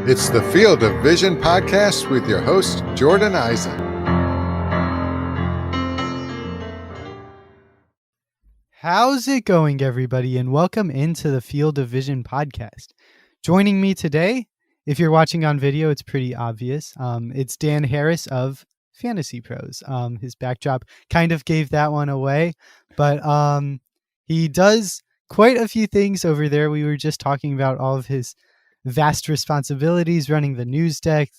It's the Field of Vision podcast with your host, Jordan Eisen. How's it going, everybody, and welcome into the Field of Vision podcast. Joining me today, if you're watching on video, it's pretty obvious. It's Dan Harris of FantasyPros. His backdrop kind of gave that one away, but he does quite a few things over there. We were just talking about all of his vast responsibilities, running the news desk,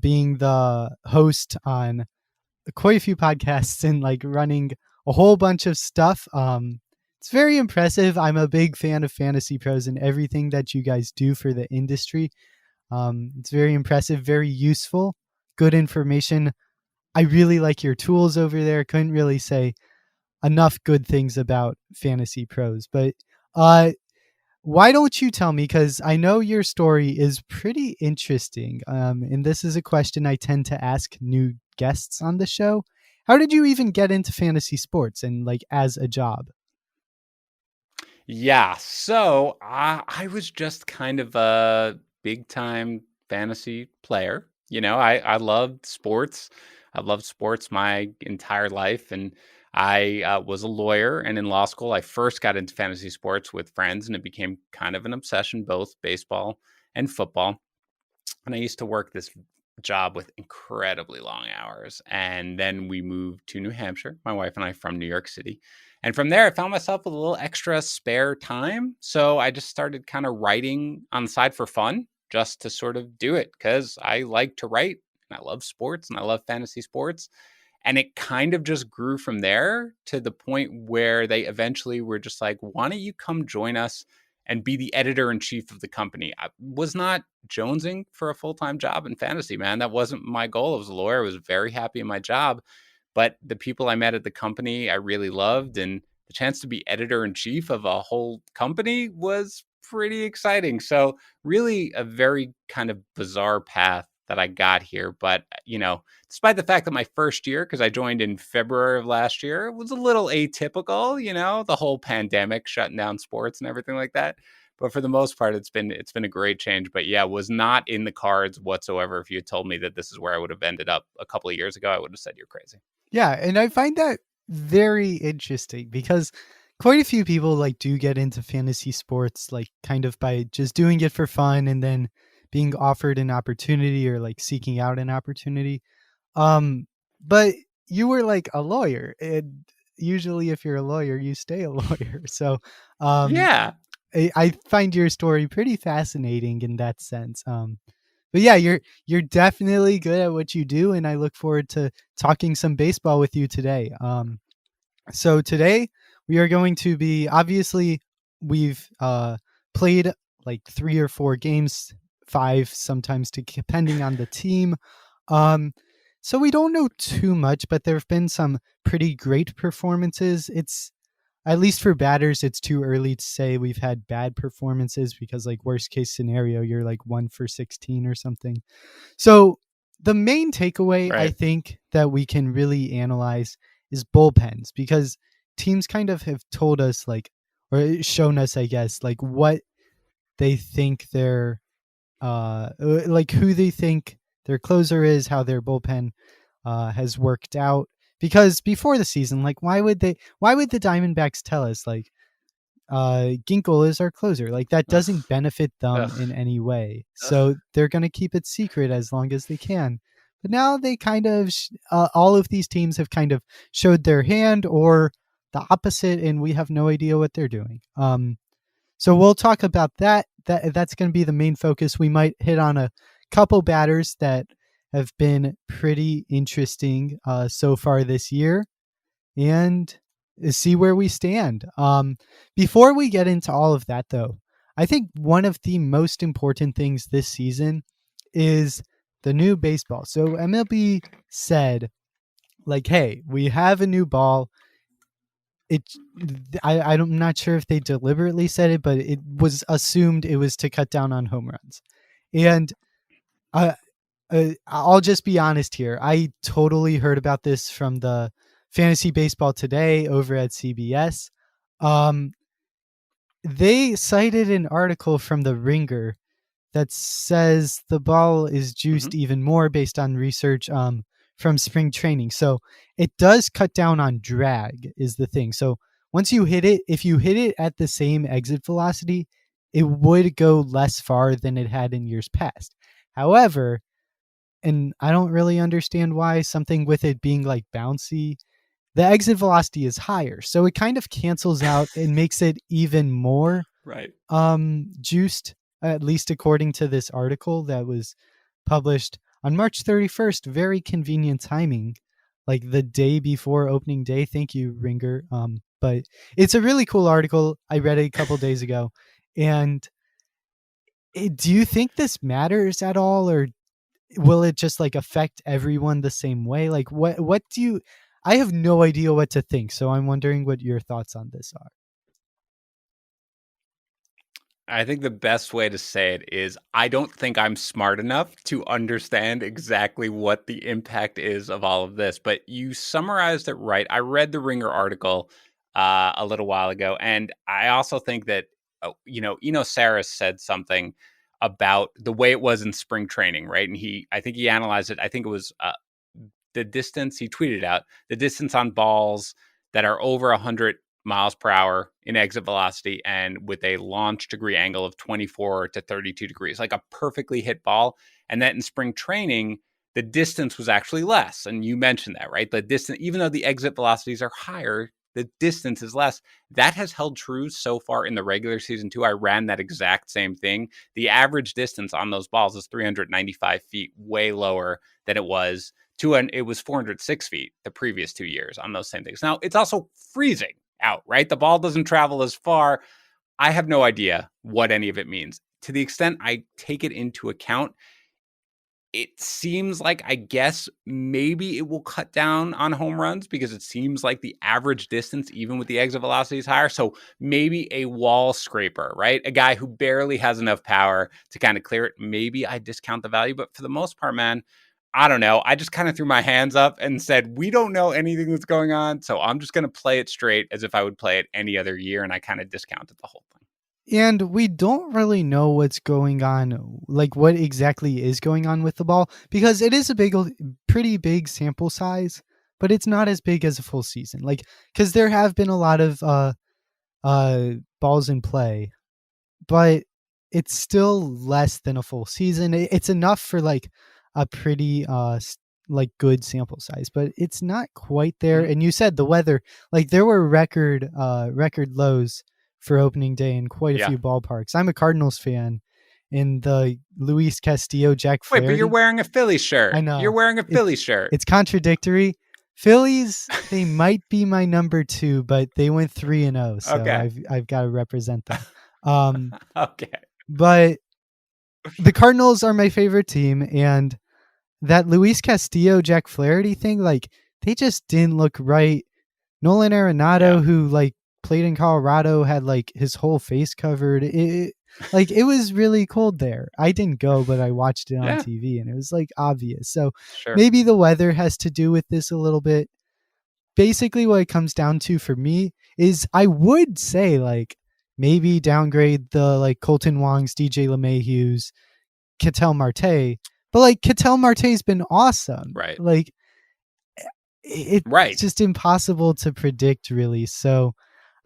being the host on quite a few podcasts, and like running a whole bunch of stuff. It's very impressive. I'm a big fan of Fantasy Pros and everything that you guys do for the industry. It's very impressive, very useful, good information. I really like your tools over there. Couldn't really say enough good things about Fantasy Pros, but why don't you tell me, because I know your story is pretty interesting, and this is a question I tend to ask new guests on the show. How did you even get into fantasy sports and like as a job? Yeah, so I was just kind of a big time fantasy player. I loved sports. I loved sports my entire life. And I was a lawyer. And in law school, I first got into fantasy sports with friends, and it became kind of an obsession, both baseball and football. And I used to work this job with incredibly long hours. And then we moved to New Hampshire, my wife and I, from New York City. And from there, I found myself with a little extra spare time. So I just started kind of writing on the side for fun, just to sort of do it, because I like to write and I love sports and I love fantasy sports. And it kind of just grew from there to the point where they eventually were just like, why don't you come join us and be the editor in chief of the company? I was not jonesing for a full-time job in fantasy, man. That wasn't my goal. I was a lawyer. I was very happy in my job. But the people I met at the company, I really loved. And the chance to be editor in chief of a whole company was pretty exciting. So really a very kind of bizarre path that I got here. But, despite the fact that my first year, because I joined in February of last year, it was a little atypical, the whole pandemic shutting down sports and everything like that. But for the most part, it's been a great change. But yeah, was not in the cards whatsoever. If you had told me that this is where I would have ended up a couple of years ago, I would have said you're crazy. Yeah, and I find that very interesting because quite a few people like do get into fantasy sports like kind of by just doing it for fun and then being offered an opportunity or like seeking out an opportunity. But you were like a lawyer, and usually if you're a lawyer, you stay a lawyer. So Yeah. I find your story pretty fascinating in that sense. But yeah, you're definitely good at what you do, and I look forward to talking some baseball with you today. So today we are going to be, obviously we've played like 3 or 4 games, 5 sometimes, depending on the team. So we don't know too much, but there have been some pretty great performances. It's, at least for batters, it's too early to say we've had bad performances because like worst case scenario, you're like 1 for 16 or something. So the main takeaway, Right. I think, that we can really analyze is bullpens, because teams kind of have told us like, or shown us, I guess, like what they think their, like who they think their closer is, how their bullpen has worked out. Because before the season, like why would the Diamondbacks tell us like Ginkel is our closer? Like that doesn't benefit them in any way. So they're going to keep it secret as long as they can. But now they kind of, all of these teams have kind of showed their hand or the opposite, and we have no idea what they're doing. So we'll talk about that. That's going to be the main focus. We might hit on a couple batters that have been pretty interesting so far this year, and see where we stand. Before we get into all of that, though, I think one of the most important things this season is the new baseball. So MLB said, like, hey, we have a new ball. I'm not sure if they deliberately said it, but it was assumed it was to cut down on home runs. And I'll just be honest here. I totally heard about this from the Fantasy Baseball Today over at CBS. They cited an article from The Ringer that says the ball is Mm-hmm. juiced even more based on research from spring training. So it does cut down on drag is the thing. So once you hit it, if you hit it at the same exit velocity, it would go less far than it had in years past. However, and I don't really understand why, something with it being like bouncy, the exit velocity is higher. So it kind of cancels out and makes it even more Right. juiced, at least according to this article that was published on March 31st. Very convenient timing, like the day before opening day. Thank you, Ringer. But it's a really cool article. I read it a couple days ago. And do you think this matters at all, or will it just like affect everyone the same way? Like what do you I have no idea what to think, so I'm wondering what your thoughts on this are. I think the best way to say it is I don't think I'm smart enough to understand exactly what the impact is of all of this, but you summarized it right. I read the Ringer article a little while ago, and I also think that, Eno Saris said something about the way it was in spring training, right? And I think he analyzed it. I think it was the distance, he tweeted out the distance on balls that are over 100 miles per hour in exit velocity and with a launch degree angle of 24 to 32 degrees, like a perfectly hit ball. And that in spring training, the distance was actually less. And you mentioned that, right? The distance, even though the exit velocities are higher, the distance is less. That has held true so far in the regular season, too. I ran that exact same thing. The average distance on those balls is 395 feet, way lower than it was it was 406 feet the previous 2 years on those same things. Now, it's also freezing out, right? The ball doesn't travel as far. I have no idea what any of it means. To the extent I take it into account, it seems like, I guess, maybe it will cut down on home runs because it seems like the average distance, even with the exit velocity, is higher. So maybe a wall scraper, right? A guy who barely has enough power to kind of clear it. Maybe I discount the value, but for the most part, man, I don't know. I just kind of threw my hands up and said, we don't know anything that's going on. So I'm just going to play it straight as if I would play it any other year. And I kind of discounted the whole thing. And we don't really know what's going on, like what exactly is going on with the ball, because it is pretty big sample size, but it's not as big as a full season. Like, because there have been a lot of balls in play, but it's still less than a full season. It's enough for like a pretty like good sample size, but it's not quite there. Mm-hmm. And you said the weather, like there were record lows for opening day in quite a few ballparks. I'm a Cardinals fan, and the Luis Castillo, Jack Flaherty. Wait, but you're wearing a Phillies shirt. I know. You're wearing a Phillies shirt. It's contradictory. Phillies, they might be my number 2, but they went 3-0, so okay. I've got to represent them. Okay. But the Cardinals are my favorite team, and that Luis Castillo, Jack Flaherty thing, like they just didn't look right. Nolan Arenado, who like played in Colorado, had like his whole face covered. It was really cold there. I didn't go, but I watched it on TV, and it was like obvious. So maybe the weather has to do with this a little bit. Basically, what it comes down to for me is I would say like maybe downgrade the like Colton Wongs, DJ LeMahieu's, Ketel Marte, but like Ketel Marte's been awesome, right? Like it's just impossible to predict, really. So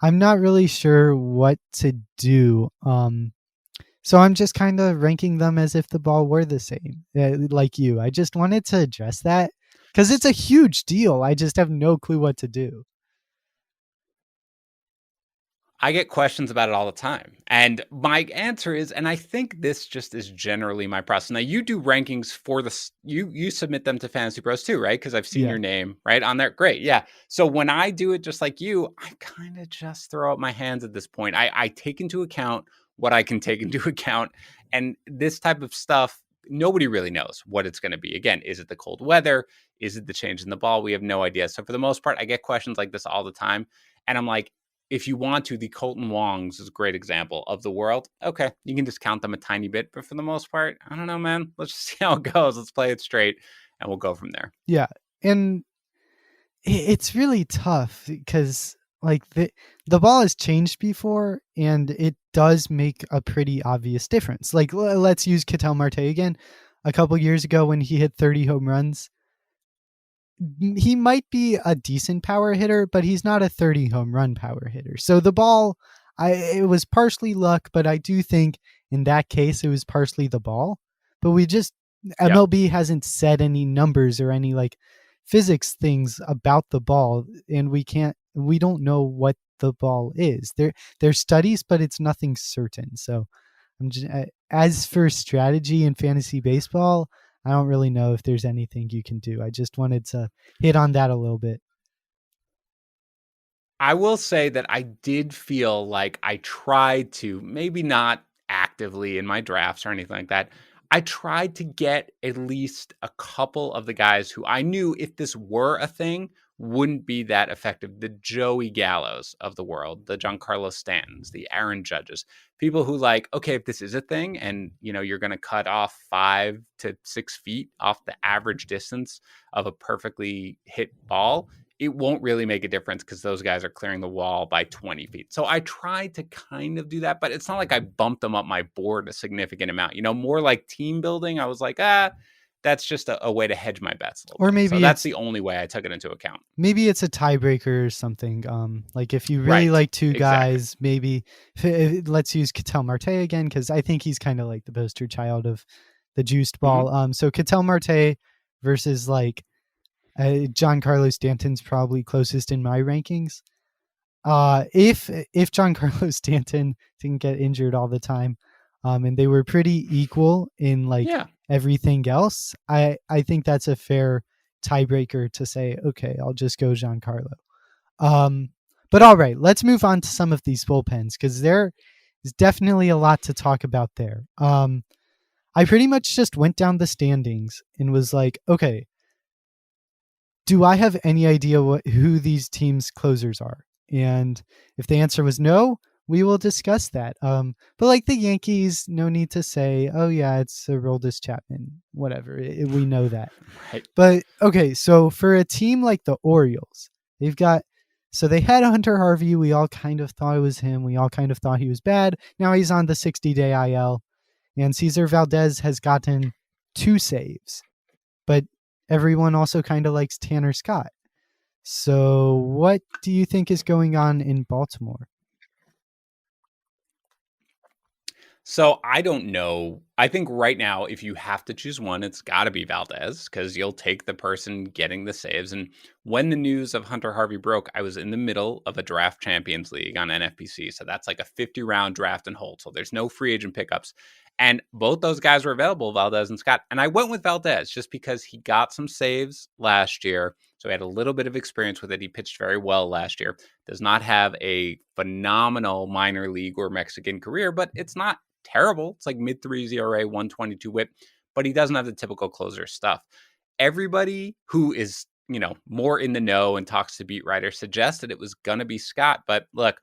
I'm not really sure what to do. So I'm just kind of ranking them as if the ball were the same, like you. I just wanted to address that because it's a huge deal. I just have no clue what to do. I get questions about it all the time. And my answer is, and I think this just is generally my process. Now, you do rankings for you submit them to FantasyPros too, right? Because I've seen your name right on there. Great. Yeah. So when I do it just like you, I kind of just throw up my hands at this point. I take into account what I can take into account. And this type of stuff, nobody really knows what it's going to be. Again, is it the cold weather? Is it the change in the ball? We have no idea. So for the most part, I get questions like this all the time. And I'm like, if you want to, the Colton Wongs is a great example of the world. Okay, you can discount them a tiny bit, but for the most part, I don't know, man. Let's just see how it goes. Let's play it straight, and we'll go from there. Yeah, and it's really tough because like the ball has changed before, and it does make a pretty obvious difference. Like let's use Ketel Marte again. A couple years ago when he hit 30 home runs, he might be a decent power hitter, but he's not a 30 home run power hitter. So the ball, it was partially luck, but I do think in that case it was partially the ball. But MLB hasn't said any numbers or any like physics things about the ball, and we don't know what the ball is. There's studies, but it's nothing certain. So as for strategy in fantasy baseball, I don't really know if there's anything you can do. I just wanted to hit on that a little bit. I will say that I did feel like I tried to, maybe not actively in my drafts or anything like that. I tried to get at least a couple of the guys who I knew, if this were a thing, wouldn't be that effective. The Joey Gallos of the world, the Giancarlo Stantons, the Aaron Judges, people who like, okay, if this is a thing and you're going to cut off 5 to 6 feet off the average distance of a perfectly hit ball, it won't really make a difference because those guys are clearing the wall by 20 feet. So I tried to kind of do that, but it's not like I bumped them up my board a significant amount. More like team building. I was like, that's just a way to hedge my bets a little Or bit. maybe So that's the only way I took it into account. Maybe it's a tiebreaker or something. Like if you really like two guys, maybe let's use Ketel Marte again, because I think he's kind of like the poster child of the juiced ball. Mm-hmm. So Ketel Marte versus like Giancarlo Stanton's probably closest in my rankings. If Giancarlo Stanton didn't get injured all the time, and they were pretty equal in like everything else, I think that's a fair tiebreaker to say, okay, I'll just go Giancarlo. But all right, let's move on to some of these bullpens, because there is definitely a lot to talk about there. I pretty much just went down the standings and was like, okay, do I have any idea who these teams' closers are? And if the answer was no, we will discuss that. But like the Yankees, no need to say, oh yeah, it's Aroldis Chapman, whatever. We know that. Right. But okay, so for a team like the Orioles, they had Hunter Harvey. We all kind of thought it was him. We all kind of thought he was bad. Now he's on the 60-day IL. And Cesar Valdez has gotten 2 saves. But everyone also kind of likes Tanner Scott. So what do you think is going on in Baltimore? So I don't know. I think right now, if you have to choose one, it's got to be Valdez, because you'll take the person getting the saves. And when the news of Hunter Harvey broke, I was in the middle of a draft Champions League on NFBC. So that's like a 50-round draft and hold. So there's no free agent pickups. And both those guys were available, Valdez and Scott. And I went with Valdez just because he got some saves last year. So he had a little bit of experience with it. He pitched very well last year. Does not have a phenomenal minor league or Mexican career, but it's not terrible. It's like mid-3s ERA, 122 whip, but he doesn't have the typical closer stuff. Everybody who is, more in the know and talks to beat writers suggested it was going to be Scott. But look,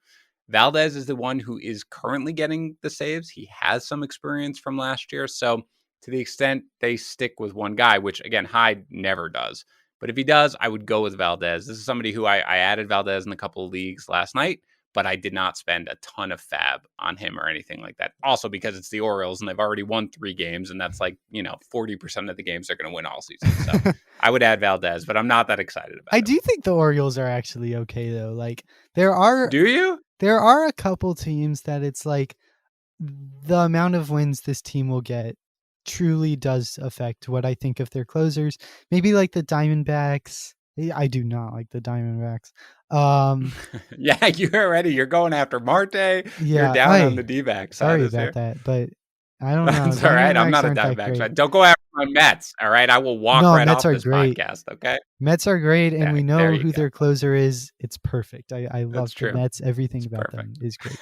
Valdez is the one who is currently getting the saves. He has some experience from last year. So to the extent they stick with one guy, which again, Hyde never does. But if he does, I would go with Valdez. This is somebody who I added Valdez in a couple of leagues last night, but I did not spend a ton of fab on him or anything like that. Also because it's the Orioles and they've already won 3 games, and that's like, 40% of the games they're going to win all season. So I would add Valdez, but I'm not that excited about it. I do think the Orioles are actually okay though. Like there are Do you? There are a couple teams that it's like the amount of wins this team will get truly does affect what I think of their closers. Maybe like the Diamondbacks. I do not like the Diamondbacks. Yeah, you're going after Marte. You're down on the D-backs. Sorry about that, but I don't know. That's all right. I'm not a Diamondbacks fan. Don't go after my Mets. All right, I will walk Mets off are this great. podcast. Okay, Mets are great, and we know who go. their closer is. It's perfect. I love the Mets. Everything about them is great.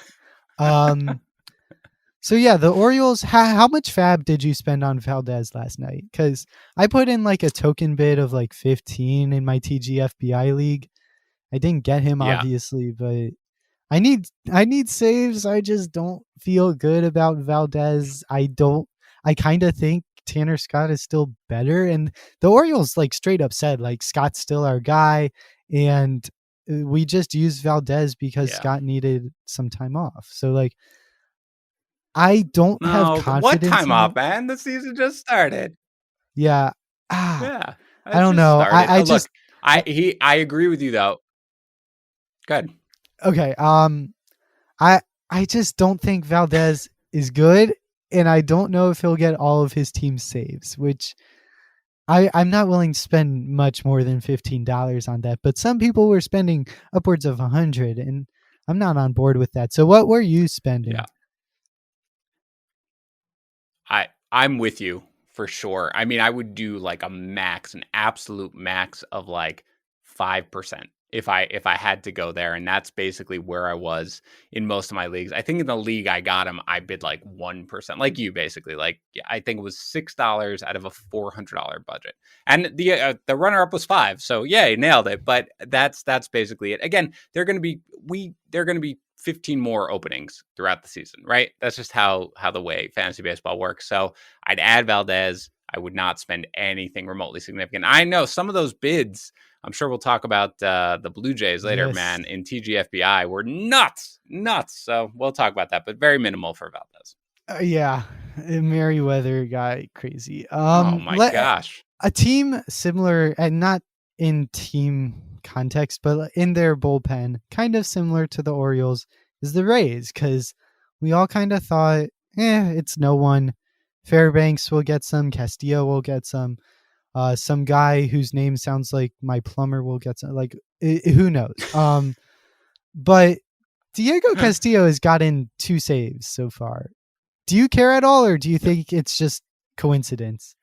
So yeah, the Orioles. How much fab did you spend on Valdez last night? Because I put in like a token bid of like 15 in my TGFBI league. I didn't get him obviously, but I need saves. I just don't feel good about Valdez. I kind of think Tanner Scott is still better, and the Orioles like straight up said like Scott's still our guy, and we just used Valdez because Yeah. Scott needed some time off. So like, I don't have No, what confidence time in off, him. man? The season just started. Yeah. Yeah, I it don't just know. started. I Look, just I agree with you though. Good. okay. I I just don't think Valdez is good, and I don't know if he'll get all of his team saves, which I'm not willing to spend much more than $15 on that. But some people were spending upwards of 100, and I'm not on board with that. So what were you spending? Yeah. I'm with you for sure. I mean, I would do like an absolute max of like 5% if I had to go there, and that's basically where I was in most of my leagues. I think in the league I got him, I bid like 1%, like you basically. Like I think it was $6 out of a $400 budget, and the runner up was 5. So yeah, he nailed it. But that's basically it. Again, they're going to be 15 more openings throughout the season, right? That's just how the way fantasy baseball works. So I'd add Valdez. I would not spend anything remotely significant. I know some of those bids, I'm sure we'll talk about the Blue Jays later, Yes. man, in TGFBI were nuts. So we'll talk about that, but very minimal for Valdez. Yeah, Merryweather guy crazy. Oh my gosh. A team similar, and not in team context, but in their bullpen, kind of similar to the Orioles, is the Rays, because we all kind of thought, it's no one. Fairbanks will get some, Castillo will get some guy whose name sounds like my plumber will get some. Like, who knows? But Diego Castillo has gotten 2 saves so far. Do you care at all, or do you think it's just coincidence?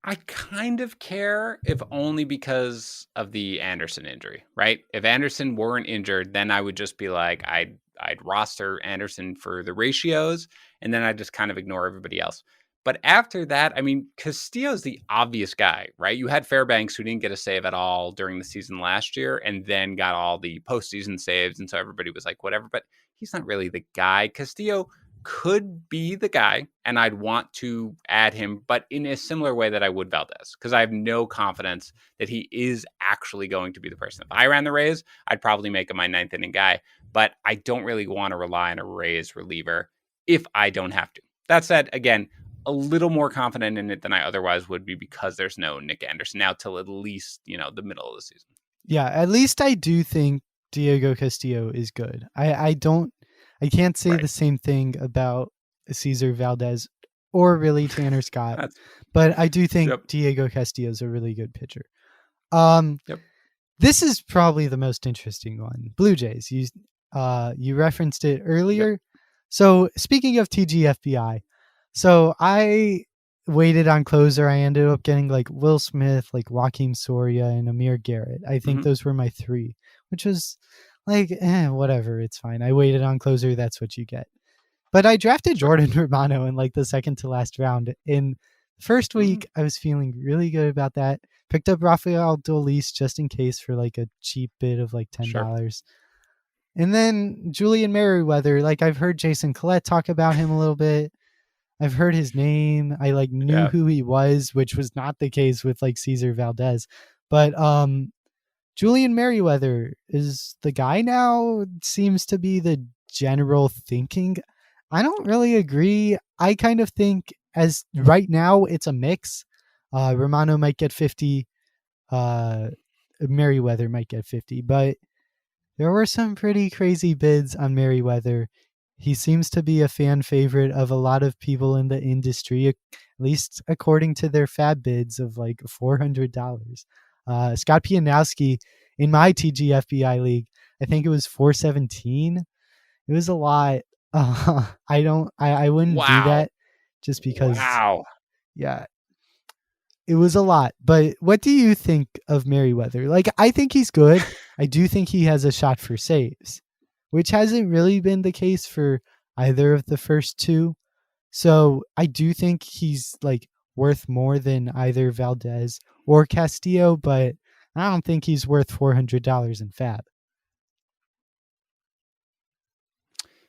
I kind of care, if only because of the Anderson injury, right? If Anderson weren't injured, then I would just be like, I'd roster Anderson for the ratios, and then I'd just kind of ignore everybody else. But after that, I mean, Castillo's the obvious guy, right? You had Fairbanks, who didn't get a save at all during the season last year, and then got all the postseason saves, and so everybody was like, whatever. But he's not really the guy. Castillo could be the guy, and I'd want to add him, but in a similar way that I would Valdez, because I have no confidence that he is actually going to be the person. If I ran the Rays, I'd probably make him my 9th inning guy, but I don't really want to rely on a Rays reliever if I don't have to. That said, again, a little more confident in it than I otherwise would be, because there's no Nick Anderson now till at least, the middle of the season. Yeah, at least I do think Diego Castillo is good. I can't say the same thing about Cesar Valdez or really Tanner Scott, but I do think Diego Castillo is a really good pitcher. This is probably the most interesting one. Blue Jays. You referenced it earlier. Yep. So speaking of TGFBI, so I waited on closer. I ended up getting like Will Smith, like Joaquin Soria, and Amir Garrett. I think those were my 3, which was like, whatever, it's fine. I waited on closer. That's what you get. But I drafted Jordan Romano in like the second to last round. In the first week, I was feeling really good about that. Picked up Rafael Dolis just in case for like a cheap bid of like $10. Sure. And then Julian Merryweather, like I've heard Jason Collette talk about him a little bit. I've heard his name. I like knew who he was, which was not the case with like Cesar Valdez. But Julian Merryweather is the guy now. Seems to be the general thinking. I don't really agree. I kind of think as right now it's a mix. Romano might get 50. Merryweather might get 50, but there were some pretty crazy bids on Merryweather. He seems to be a fan favorite of a lot of people in the industry, at least according to their fab bids of like $400. Scott Pianowski in my TGFBI league, I think it was 417. It was a lot. I wouldn't do that just because. Yeah, it was a lot. But what do you think of Merryweather? Like, I think he's good. I do think he has a shot for saves, which hasn't really been the case for either of the first 2. So I do think he's like worth more than either Valdez or Castillo, but I don't think he's worth $400 in fab.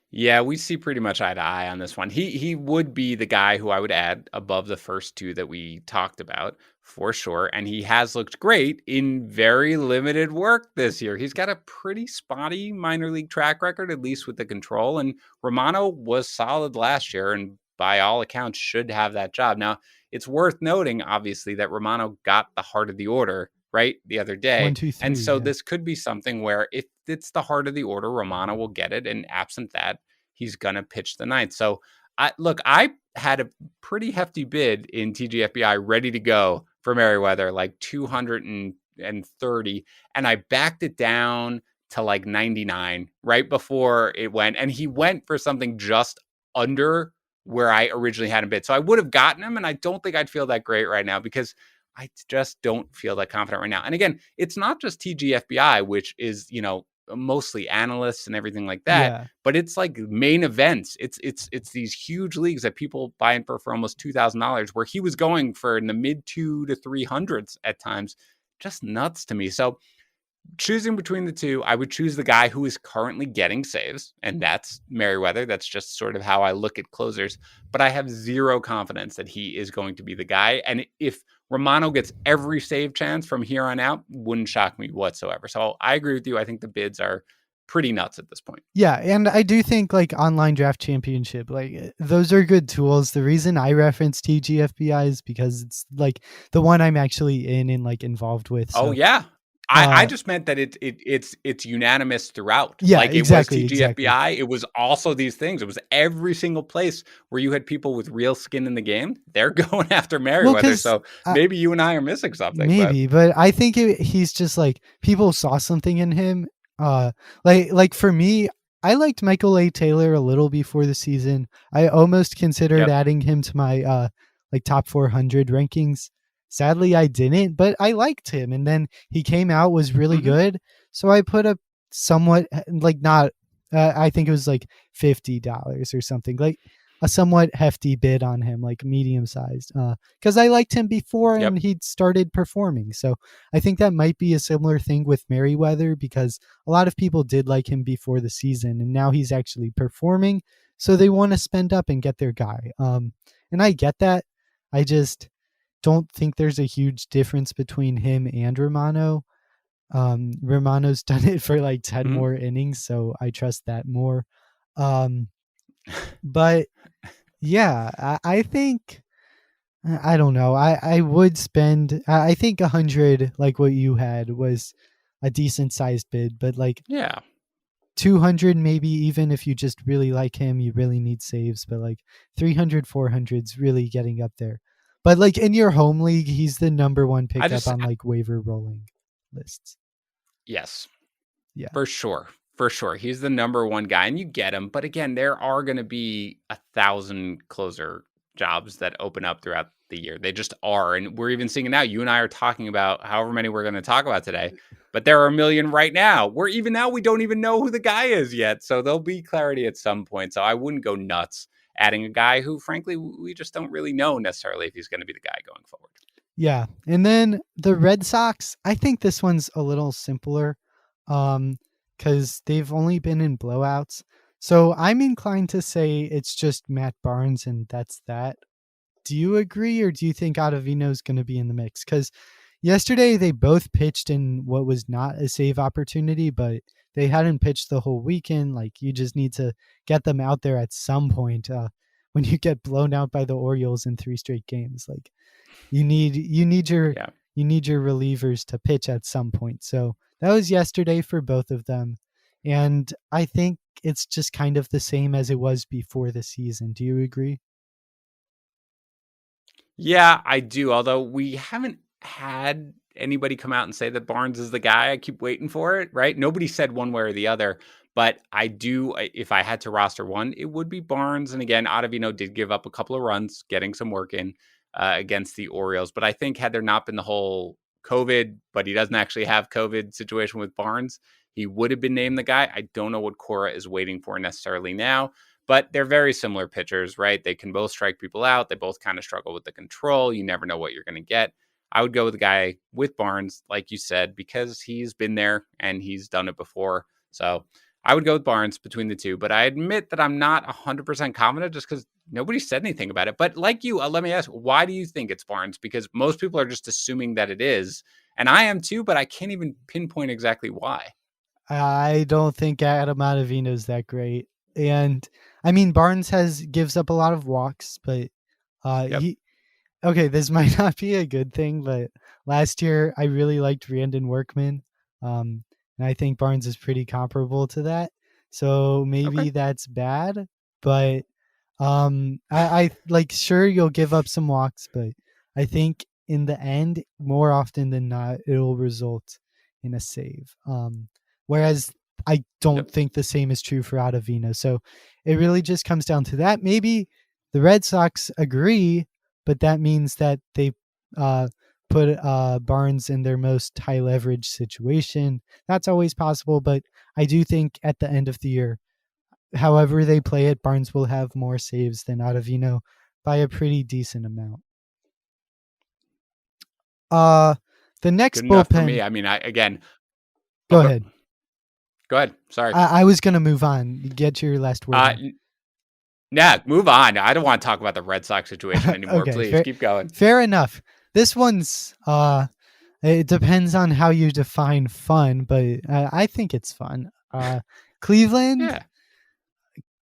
Yeah, we see pretty much eye to eye on this one. He would be the guy who I would add above the first two that we talked about for sure. And he has looked great in very limited work this year. He's got a pretty spotty minor league track record, at least with the control. And Romano was solid last year and by all accounts should have that job. Now, it's worth noting, obviously, that Romano got the heart of the order, right, the other One, day. two, And three. so Yeah. this could be something where if it's the heart of the order, Romano will get it. And absent that, he's going to pitch the ninth. So I had a pretty hefty bid in TGFBI ready to go for Merryweather, like 230. And I backed it down to like 99 right before it went. And he went for something just under where I originally had him bid. So I would have gotten him. And I don't think I'd feel that great right now because I just don't feel that confident right now. And again, it's not just TGFBI, which is, mostly analysts and everything like that, Yeah. but it's like main events. It's these huge leagues that people buy in for almost $2,000, where he was going for in the mid 200s to 300s at times. Just nuts to me. So choosing between the two, I would choose the guy who is currently getting saves, and that's Merryweather. That's just sort of how I look at closers. But I have zero confidence that he is going to be the guy. And if Romano gets every save chance from here on out, wouldn't shock me whatsoever. So I agree with you. I think the bids are pretty nuts at this point. Yeah, and I do think like online draft championship, like those are good tools. The reason I reference TGFBI is because it's like the one I'm actually in and like involved with. Oh So yeah. I just meant that it's unanimous throughout. yeah, Like it was exactly. TGFBI, it was also these things. It was every single place where you had people with real skin in the game. They're going after Well, Merryweather. because So maybe you and I are missing something, but maybe, but I think he's just like people saw something in him. Like for me, I liked Michael A. Taylor a little before the season. I almost considered yep. adding him to my like top 400 rankings. Sadly, I didn't, but I liked him, and then he came out was really Mm-hmm. good. So I put a somewhat like not. I think it was like $50 or something, like a somewhat hefty bid on him, like medium sized, because I liked him before and Yep. he'd started performing. So I think that might be a similar thing with Merryweather because a lot of people did like him before the season and now he's actually performing. So they want to spend up and get their guy. And I get that. I just don't think there's a huge difference between him and Romano. Romano's done it for like 10 Mm-hmm. more innings, so I trust that more. But yeah, I think I don't know. I would spend. I think 100, like what you had, was a decent sized bid, but like Yeah. 200, maybe even if you just really like him, you really need saves. But like 300, 400's really getting up there. But like in your home league, he's the number one I pickup just on like waiver rolling lists. yes. Yeah. For sure. For sure. He's the number one guy and you get him. But again, there are going to be 1,000 closer jobs that open up throughout the year. They just are. And we're even seeing it now. You and I are talking about however many we're going to talk about today, but there are a million right now. We're even now, we don't even know who the guy is yet. So there'll be clarity at some point. So I wouldn't go nuts adding a guy who, frankly, we just don't really know necessarily if he's going to be the guy going forward. Yeah. And then the Red Sox, I think this one's a little simpler. Because they've only been in blowouts. So I'm inclined to say it's just Matt Barnes and that's that. Do you agree or do you think Ottavino's going to be in the mix? Because yesterday they both pitched in what was not a save opportunity, but they hadn't pitched the whole weekend. Like you just need to get them out there at some point when you get blown out by the Orioles in 3 straight games. Like you need your Yeah. you need your relievers to pitch at some point. So that was yesterday for both of them. And I think it's just kind of the same as it was before the season. Do you agree? Yeah, I do. Although we haven't had anybody come out and say that Barnes is the guy. I keep waiting for it, right? Nobody said one way or the other, but I do. If I had to roster one, it would be Barnes. And again, Ottavino did give up a couple of runs, getting some work in against the Orioles. But I think had there not been the whole COVID, but he doesn't actually have COVID situation with Barnes, he would have been named the guy. I don't know what Cora is waiting for necessarily now. But they're very similar pitchers, right? They can both strike people out. They both kind of struggle with the control. You never know what you're going to get. I would go with the guy with Barnes, like you said, because he's been there and he's done it before. So I would go with Barnes between the two, but I admit that I'm not 100% confident just because nobody said anything about it. But like you, let me ask, why do you think it's Barnes? Because most people are just assuming that it is. And I am too, but I can't even pinpoint exactly why. I don't think Adam Ottavino is that great. And I mean, Barnes gives up a lot of walks, but Yep. okay, this might not be a good thing, but last year I really liked Brandon Workman. And I think Barnes is pretty comparable to that. So Okay. maybe that's bad, but I like, sure, you'll give up some walks, but I think in the end, more often than not, it'll result in a save. Whereas I don't Yep. think the same is true for Ottavino. So it really just comes down to that. Maybe the Red Sox agree, but that means that they put Barnes in their most high leverage situation. That's always possible, but I do think at the end of the year, however they play it, Barnes will have more saves than Ottavino by a pretty decent amount. The next Good enough for me. bullpen. I mean, Go ahead. Go ahead. Sorry. I was gonna move on. Get your last word. Nah, move on. I don't want to talk about the Red Sox situation anymore. Okay, Please keep going. fair enough. This one's it depends on how you define fun, but I think it's fun. Cleveland, Yeah.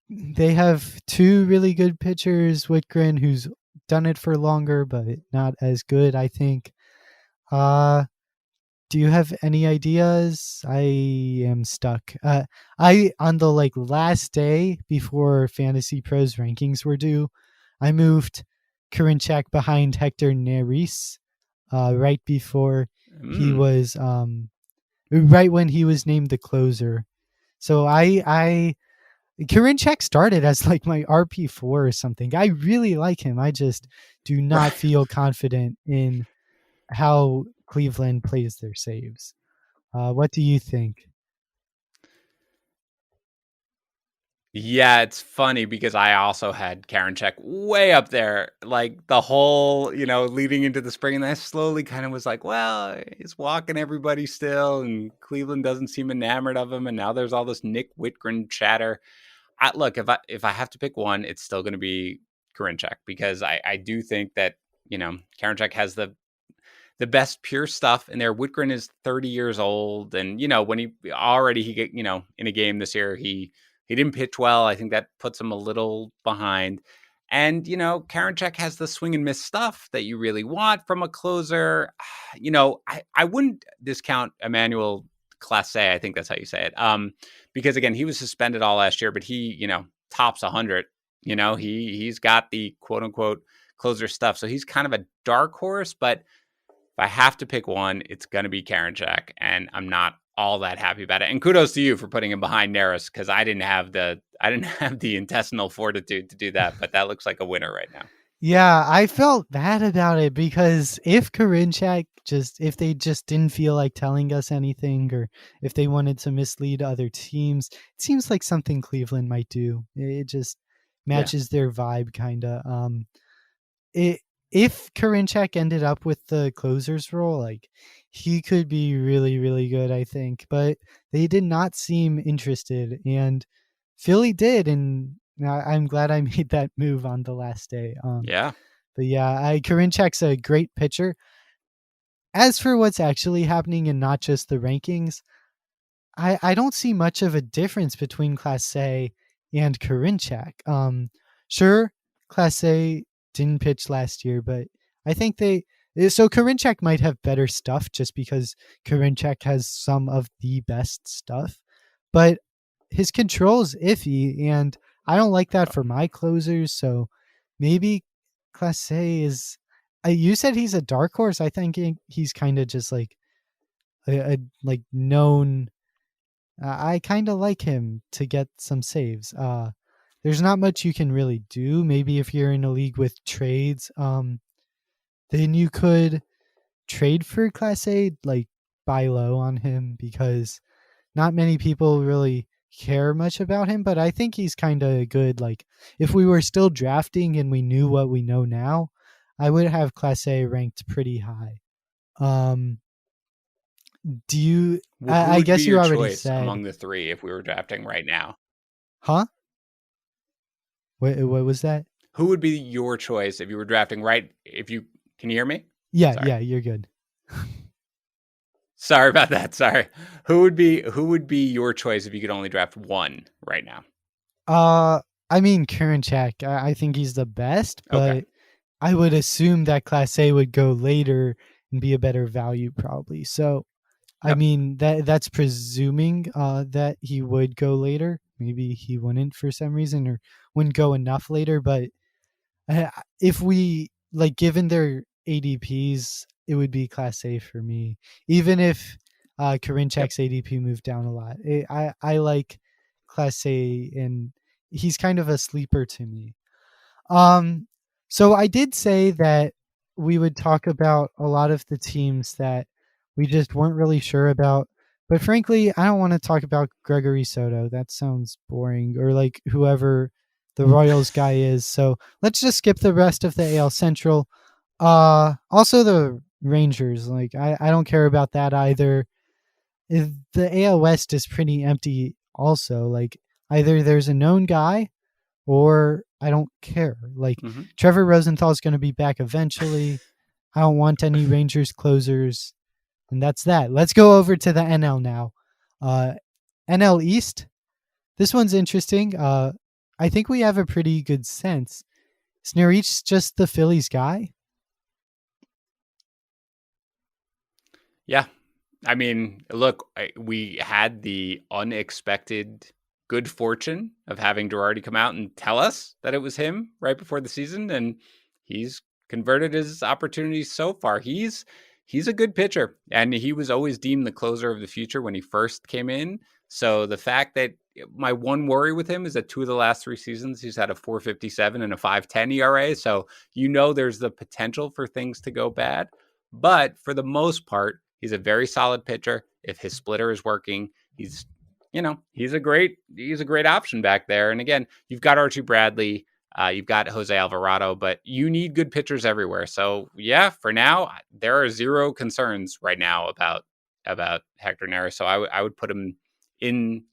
they have two really good pitchers. Whitgren, who's done it for longer, but not as good, I think. Do you have any ideas? I am stuck. I on the last day before Fantasy Pros rankings were due, I moved Karinchak behind Hector Neris, right before he was right when he was named the closer. So I Karinchak started as my RP4 or something. I really like him. I just do not feel confident in how Cleveland plays their saves. What do you think? Yeah, it's funny because I also had Karinchak way up there, like the whole, leading into the spring. And I slowly kind of was like, well, he's walking everybody still, and Cleveland doesn't seem enamored of him. And now there's all this Nick Whitgren chatter. Look, if I have to pick one, it's still going to be Karinchak because I do think that Karinchak has the best pure stuff in there. Whitgren is 30 years old, and when he get in a game this year, he didn't pitch well. I think that puts him a little behind. And Karinchak has the swing and miss stuff that you really want from a closer. I wouldn't discount Emmanuel Clase. I think that's how you say it. Because again, he was suspended all last year, but he tops 100. He's got the quote unquote closer stuff, so he's kind of a dark horse, but if I have to pick one, it's going to be Karinchak, and I'm not all that happy about it. And kudos to you for putting him behind Neris because I didn't have the intestinal fortitude to do that, but that looks like a winner right now. Yeah, I felt bad about it because if if they just didn't feel like telling us anything, or if they wanted to mislead other teams, it seems like something Cleveland might do. It just Yeah. matches their vibe, kind of. If Karinchak ended up with the closer's role, he could be really, really good, I think. But they did not seem interested, and Philly did, and I'm glad I made that move on the last day. Yeah. But yeah, Karinchak's a great pitcher. As for what's actually happening and not just the rankings, I don't see much of a difference between Class A and Karinchak. Sure, Class A didn't pitch last year, but I think so Karinchak might have better stuff just because Karinchak has some of the best stuff, but his control's iffy, and I don't like that for my closers. So maybe Class A is. You said he's a dark horse. I think he's kind of just a known. I kind of like him to get some saves. There's not much you can really do. Maybe if you're in a league with trades, then you could trade for Class A, buy low on him, because not many people really care much about him. But I think he's kind of good. If we were still drafting and we knew what we know now, I would have Class A ranked pretty high. Do you? Well, who I would be guess you your already choice said, among the three if we were drafting right now? huh? What was that? Who would be your choice if you were drafting right? If you can you hear me? Yeah, Sorry. yeah, you're good. Sorry about that. Sorry. Who would be your choice if you could only draft one right now? I mean, Karinchak, I think he's the best, Okay. but I would assume that Class A would go later and be a better value, probably. So, I Yep. mean, that's presuming that he would go later. Maybe he wouldn't for some reason, or wouldn't go enough later. But if we like, given their ADPs, it would be Class A for me. Even if Yep. Karinchak's ADP moved down a lot, I like Class A, and he's kind of a sleeper to me. Um, so I did say that we would talk about a lot of the teams that we just weren't really sure about. But frankly, I don't want to talk about Gregory Soto. That sounds boring. Or like whoever the Royals guy is. So let's just skip the rest of the AL Central. Also the Rangers. Like I don't care about that either. The AL West is pretty empty also. Like either there's a known guy or I don't care. Like hmm Trevor Rosenthal's going to be back eventually. I don't want any Rangers closers, and that's that. Let's go over to the NL now. Uh, NL East. This one's interesting. I think we have a pretty good sense. Is Nerich just the Phillies guy? Yeah. I mean, look, we had the unexpected good fortune of having Girardi come out and tell us that it was him right before the season, and he's converted his opportunities so far. He's a good pitcher, and he was always deemed the closer of the future when he first came in. So the fact that my one worry with him is that two of the last three seasons he's had a 4.57 and a 5.10 ERA. So there's the potential for things to go bad, but for the most part he's a very solid pitcher. If his splitter is working, he's a great option back there. And again, you've got Archie Bradley, you've got Jose Alvarado, but you need good pitchers everywhere. So yeah, for now there are zero concerns right now about Hector Neris. So I would put him in.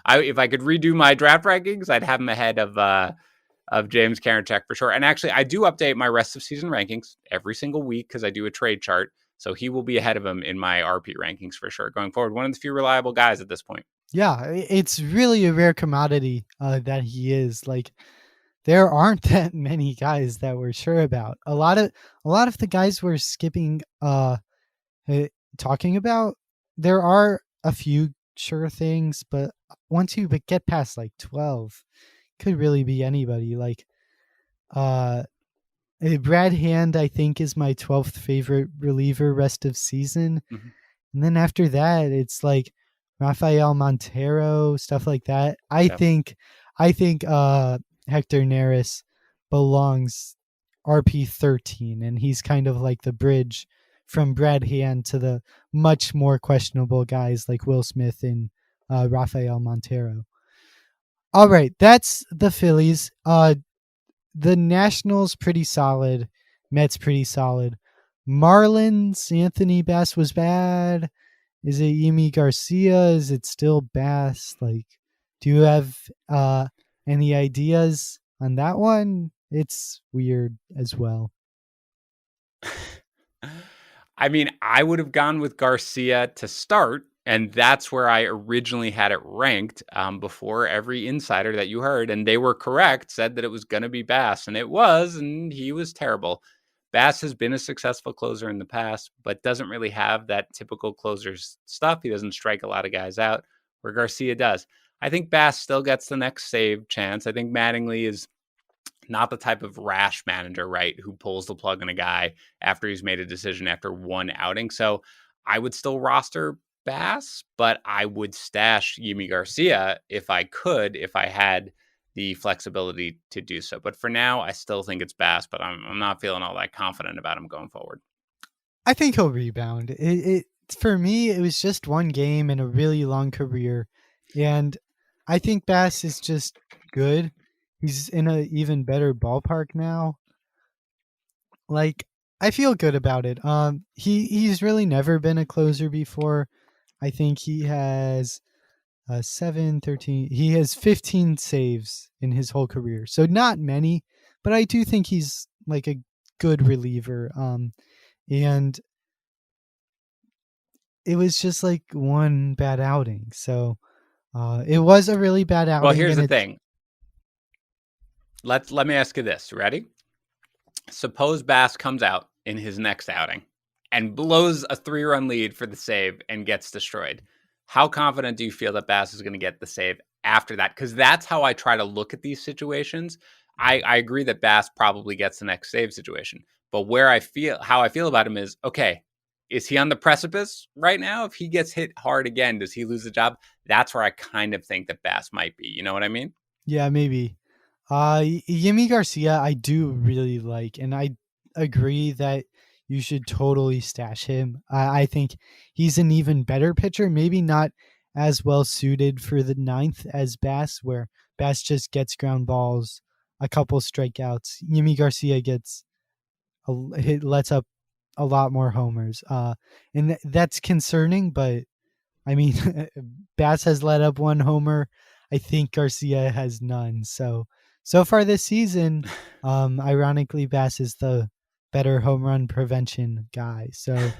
If I could redo my draft rankings, I'd have him ahead of James Karinchak for sure. And actually, I do update my rest of season rankings every single week because I do a trade chart. So he will be ahead of him in my RP rankings for sure going forward. One of the few reliable guys at this point. Yeah, it's really a rare commodity that he is. Like there aren't that many guys that we're sure about. A lot of the guys we're skipping talking about, there are a few sure things, but once you get past like 12, could really be anybody. Like uh Brad Hand, I think, is my 12th favorite reliever rest of season. Mm-hmm. And then after that, it's like Rafael Montero, stuff like that. I Yeah. think Hector Neris belongs RP 13, and he's kind of like the bridge from Brad Hand to the much more questionable guys like Will Smith and Rafael Montero. All right, that's the Phillies. The Nationals pretty solid. Mets pretty solid. Marlins, Anthony Bass was bad. Is it Yimi Garcia? Is it still Bass? Like, do you have any ideas on that one? It's weird as well. I mean, I would have gone with Garcia to start, and that's where I originally had it ranked before every insider that you heard, and they were correct, said that it was going to be Bass, and it was, and he was terrible. Bass has been a successful closer in the past, but doesn't really have that typical closer's stuff. He doesn't strike a lot of guys out, where Garcia does. I think Bass still gets the next save chance. I think Mattingly is not the type of rash manager, right, who pulls the plug on a guy after he's made a decision after one outing. So I would still roster Bass, but I would stash Yimi Garcia if I could, if I had the flexibility to do so. But for now, I still think it's Bass, but I'm not feeling all that confident about him going forward. I think he'll rebound. It for me, it was just one game and a really long career, and I think Bass is just good. He's in an even better ballpark now. Like I feel good about it. He's really never been a closer before. I think he has 7, 13. He has 15 saves in his whole career, so not many, but I do think he's like a good reliever. And it was just like one bad outing, so it was a really bad Well, outing, here's and the it's thing. Let me ask you this. Ready? Suppose Bass comes out in his next outing and blows a 3-run lead for the save and gets destroyed. How confident do you feel that Bass is going to get the save after that? Because that's how I try to look at these situations. I agree that Bass probably gets the next save situation, but how I feel about him is, okay, is he on the precipice right now? If he gets hit hard again, does he lose the job? That's where I kind of think that Bass might be. You know what I mean? yeah, maybe. Yimi Garcia, I do really like, and I agree that you should totally stash him. I think he's an even better pitcher, maybe not as well suited for the ninth as Bass, where Bass just gets ground balls, a couple strikeouts. Yimi Garcia lets up a lot more homers, and that's concerning. But I mean, Bass has let up one homer. I think Garcia has none. So far this season, ironically, Bass is the better home run prevention guy. So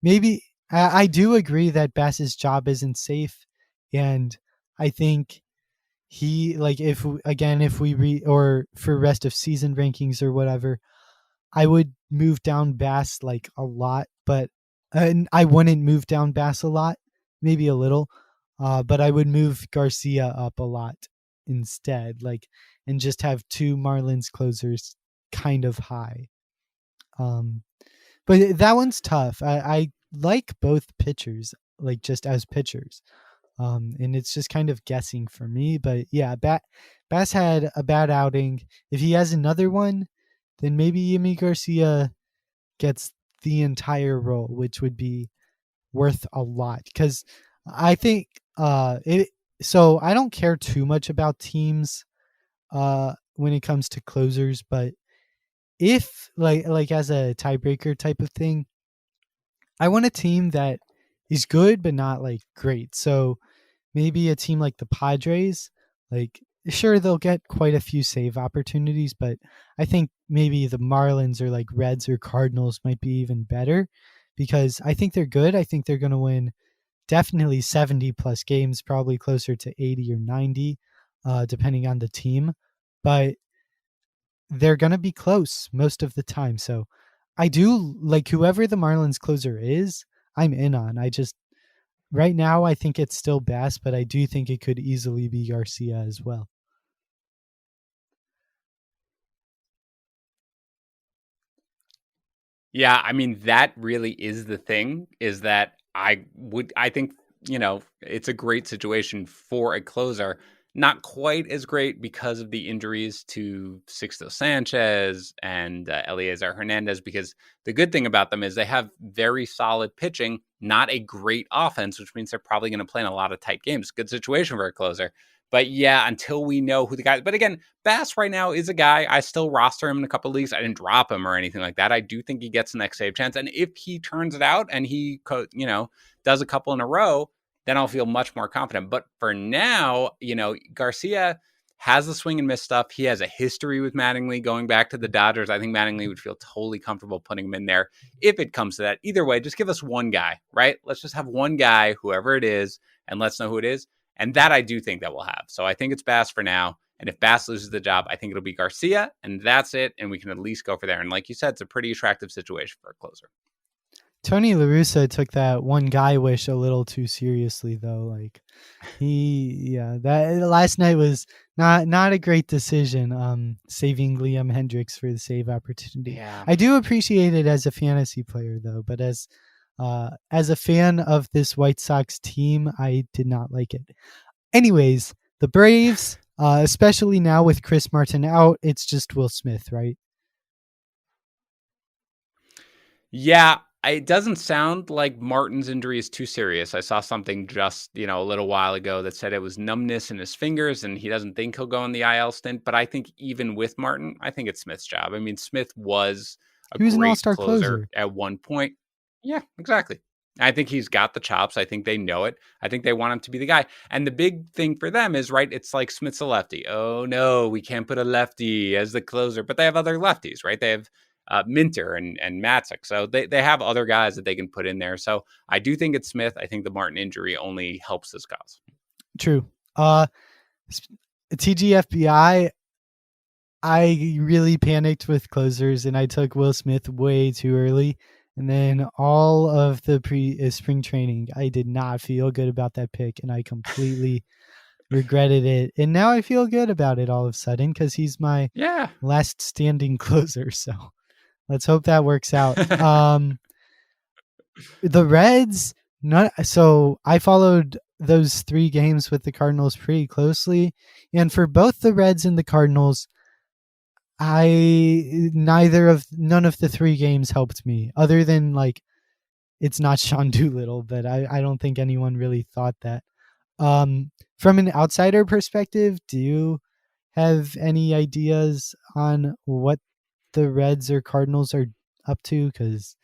maybe I do agree that Bass's job isn't safe, and I think he like if we or for rest of season rankings or whatever, I would move down Bass like a lot, but and I wouldn't move down Bass a lot, maybe a little, but I would move Garcia up a lot instead, like, and just have two Marlins closers kind of high. Um, but that one's tough. I like both pitchers, like just as pitchers. And it's just kind of guessing for me. But yeah, Bass had a bad outing. If he has another one, then maybe Yimi Garcia gets the entire role, which would be worth a lot. Because I think it. So I don't care too much about teams when it comes to closers, but if like as a tiebreaker type of thing, I want a team that is good but not like great. So maybe a team like the Padres, like sure they'll get quite a few save opportunities, but I think maybe the Marlins or like Reds or Cardinals might be even better because I think they're good. I think they're going to win definitely 70 plus games, probably closer to 80 or 90, depending on the team. But they're going to be close most of the time. So I do like whoever the Marlins closer is, I'm in on. I just right now, I think it's still Bass, but I do think it could easily be Garcia as well. Yeah, I mean, that really is the thing, is that I think, it's a great situation for a closer. Not quite as great because of the injuries to Sixto Sanchez and Eliezer Hernandez, because the good thing about them is they have very solid pitching, not a great offense, which means they're probably going to play in a lot of tight games. Good situation for a closer. But yeah, until we know who the guy. But again, Bass right now is a guy I still roster him in a couple of leagues. I didn't drop him or anything like that. I do think he gets the next save chance, and if he turns it out and he does a couple in a row, then I'll feel much more confident. But for now, Garcia has the swing and miss stuff. He has a history with Mattingly going back to the Dodgers. I think Mattingly would feel totally comfortable putting him in there if it comes to that. Either way, just give us one guy, right? Let's just have one guy, whoever it is, and let's know who it is. And that I do think that we'll have. So I think it's Bass for now. And if Bass loses the job, I think it'll be Garcia, and that's it. And we can at least go for there. And like you said, it's a pretty attractive situation for a closer. Tony La Russa took that one guy wish a little too seriously, though. Like that last night was not a great decision. Saving Liam Hendricks for the save opportunity. Yeah. I do appreciate it as a fantasy player, though, but as a fan of this White Sox team, I did not like it. Anyways, the Braves, especially now with Chris Martin out, it's just Will Smith, right? Yeah, it doesn't sound like Martin's injury is too serious. I saw something just, a little while ago that said it was numbness in his fingers and he doesn't think he'll go on the IL stint. But I think even with Martin, I think it's Smith's job. I mean, Smith was a He was an great all-star closer closer. at one point. Yeah, exactly. I think he's got the chops. I think they know it. I think they want him to be the guy. And the big thing for them is, right, it's like Smith's a lefty. Oh, no, we can't put a lefty as the closer. But they have other lefties, right? They have Minter and Matzek. So they have other guys that they can put in there. So I do think it's Smith. I think the Martin injury only helps this cause. True. TGFBI, I really panicked with closers and I took Will Smith way too early. And then all of the spring training, I did not feel good about that pick and I completely regretted it. And now I feel good about it all of a sudden because he's my last standing closer. So let's hope that works out. The Reds, so I followed those 3 games with the Cardinals pretty closely. And for both the Reds and the Cardinals, none of the 3 games helped me, other than like it's not Sean Doolittle, but I don't think anyone really thought that. From an outsider perspective, do you have any ideas on what the Reds or Cardinals are up to? Because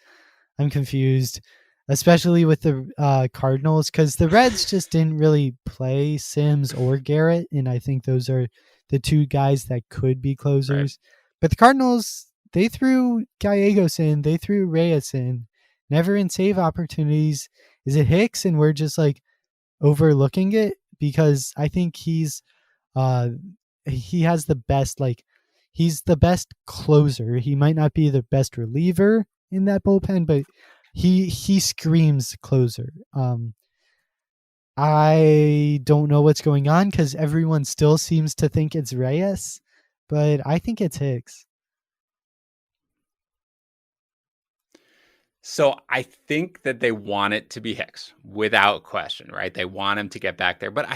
I'm confused, especially with the Cardinals, because the Reds just didn't really play Sims or Garrett, and I think those are the 2 guys that could be closers. Right. But the Cardinals, they threw Gallegos in, they threw Reyes in, never in save opportunities. Is it Hicks and we're just like overlooking it? Because I think he has the best, he's the best closer. He might not be the best reliever in that bullpen, but he screams closer. I don't know what's going on because everyone still seems to think it's Reyes, but I think it's Hicks. So I think that they want it to be Hicks without question, right? They want him to get back there. But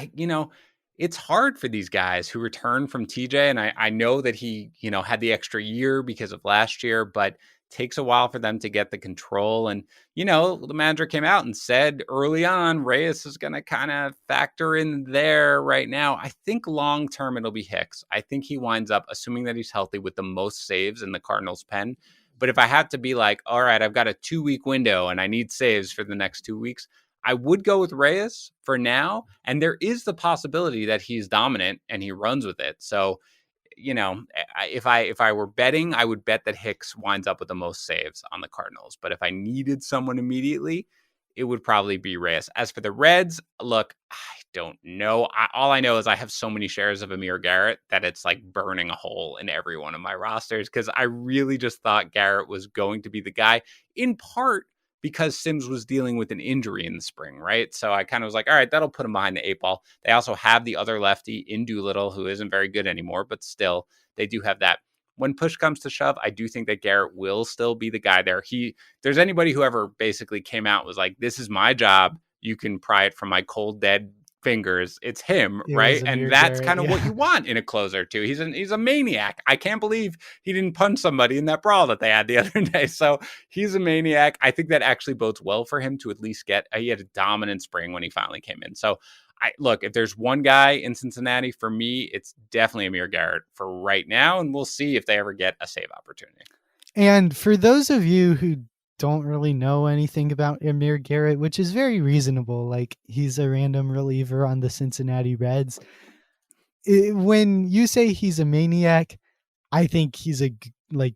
it's hard for these guys who return from TJ. And I know that he, had the extra year because of last year, but takes a while for them to get the control. And, the manager came out and said early on, Reyes is going to kind of factor in there right now. I think long-term it'll be Hicks. I think he winds up, assuming that he's healthy, with the most saves in the Cardinals pen. But if I had to be like, all right, I've got a 2-week window and I need saves for the next 2 weeks, I would go with Reyes for now. And there is the possibility that he's dominant and he runs with it. So, if I were betting, I would bet that Hicks winds up with the most saves on the Cardinals. But if I needed someone immediately, it would probably be Reyes. As for the Reds, look, I don't know. All I know is I have so many shares of Amir Garrett that it's like burning a hole in every one of my rosters because I really just thought Garrett was going to be the guy, in part because Sims was dealing with an injury in the spring, right? So I kind of was like, all right, that'll put him behind the 8 ball. They also have the other lefty in Doolittle, who isn't very good anymore, but still, they do have that. When push comes to shove, I do think that Garrett will still be the guy there. There's anybody who ever basically came out and was like, this is my job. You can pry it from my cold, dead fingers. It's him, right? And that's kind of what you want in a closer too. He's a maniac. I can't believe he didn't punch somebody in that brawl that they had the other day. So he's a maniac. I think that actually bodes well for him to at least he had a dominant spring when he finally came in. So look, if there's one guy in Cincinnati, for me, it's definitely Amir Garrett for right now. And we'll see if they ever get a save opportunity. And for those of you who don't really know anything about Amir Garrett, which is very reasonable, like he's a random reliever on the Cincinnati Reds. When you say he's a maniac, I think he's a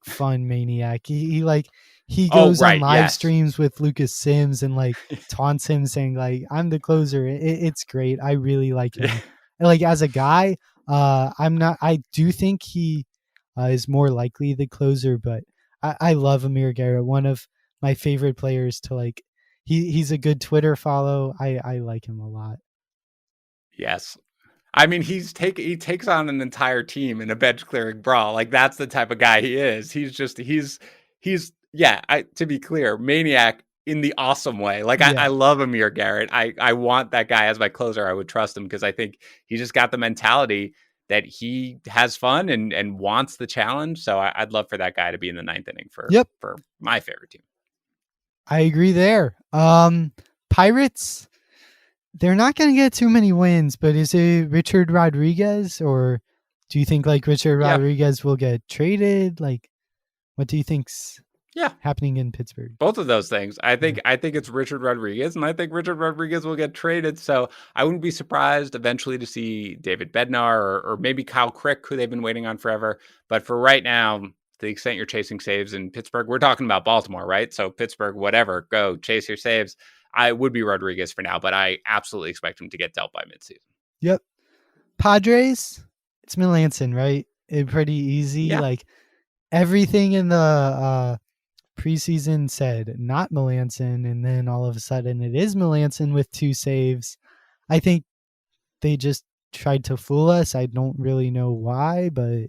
fun maniac. He goes on live streams with Lucas Sims and taunts him saying I'm the closer. It's great. I really like him. As a guy, I do think he is more likely the closer, but I love Amir Garrett. One of my favorite players to he's a good Twitter follow. I like him a lot. Yes. I mean, he takes on an entire team in a bench clearing brawl. That's the type of guy he is. To be clear, maniac in the awesome way. I love Amir Garrett. I want that guy as my closer. I would trust him because I think he just got the mentality that he has fun and wants the challenge. So I'd love for that guy to be in the 9th inning for my favorite team. I agree there. Pirates, they're not going to get too many wins, but is it Richard Rodriguez, or do you think Richard Rodriguez will get traded? What do you think? Yeah. happening in Pittsburgh. Both of those things. I think it's Richard Rodriguez, and I think Richard Rodriguez will get traded. So I wouldn't be surprised eventually to see David Bednar or maybe Kyle Crick, who they've been waiting on forever. But for right now, to the extent you're chasing saves in Pittsburgh, we're talking about Baltimore, right? So Pittsburgh, whatever, go chase your saves. I would be Rodriguez for now, but I absolutely expect him to get dealt by midseason. Yep. Padres, it's Melanson, right? Pretty easy. Yeah. Like everything in the preseason said not Melanson, and then all of a sudden it is Melanson with 2 saves. I think they just tried to fool us. I don't really know why, but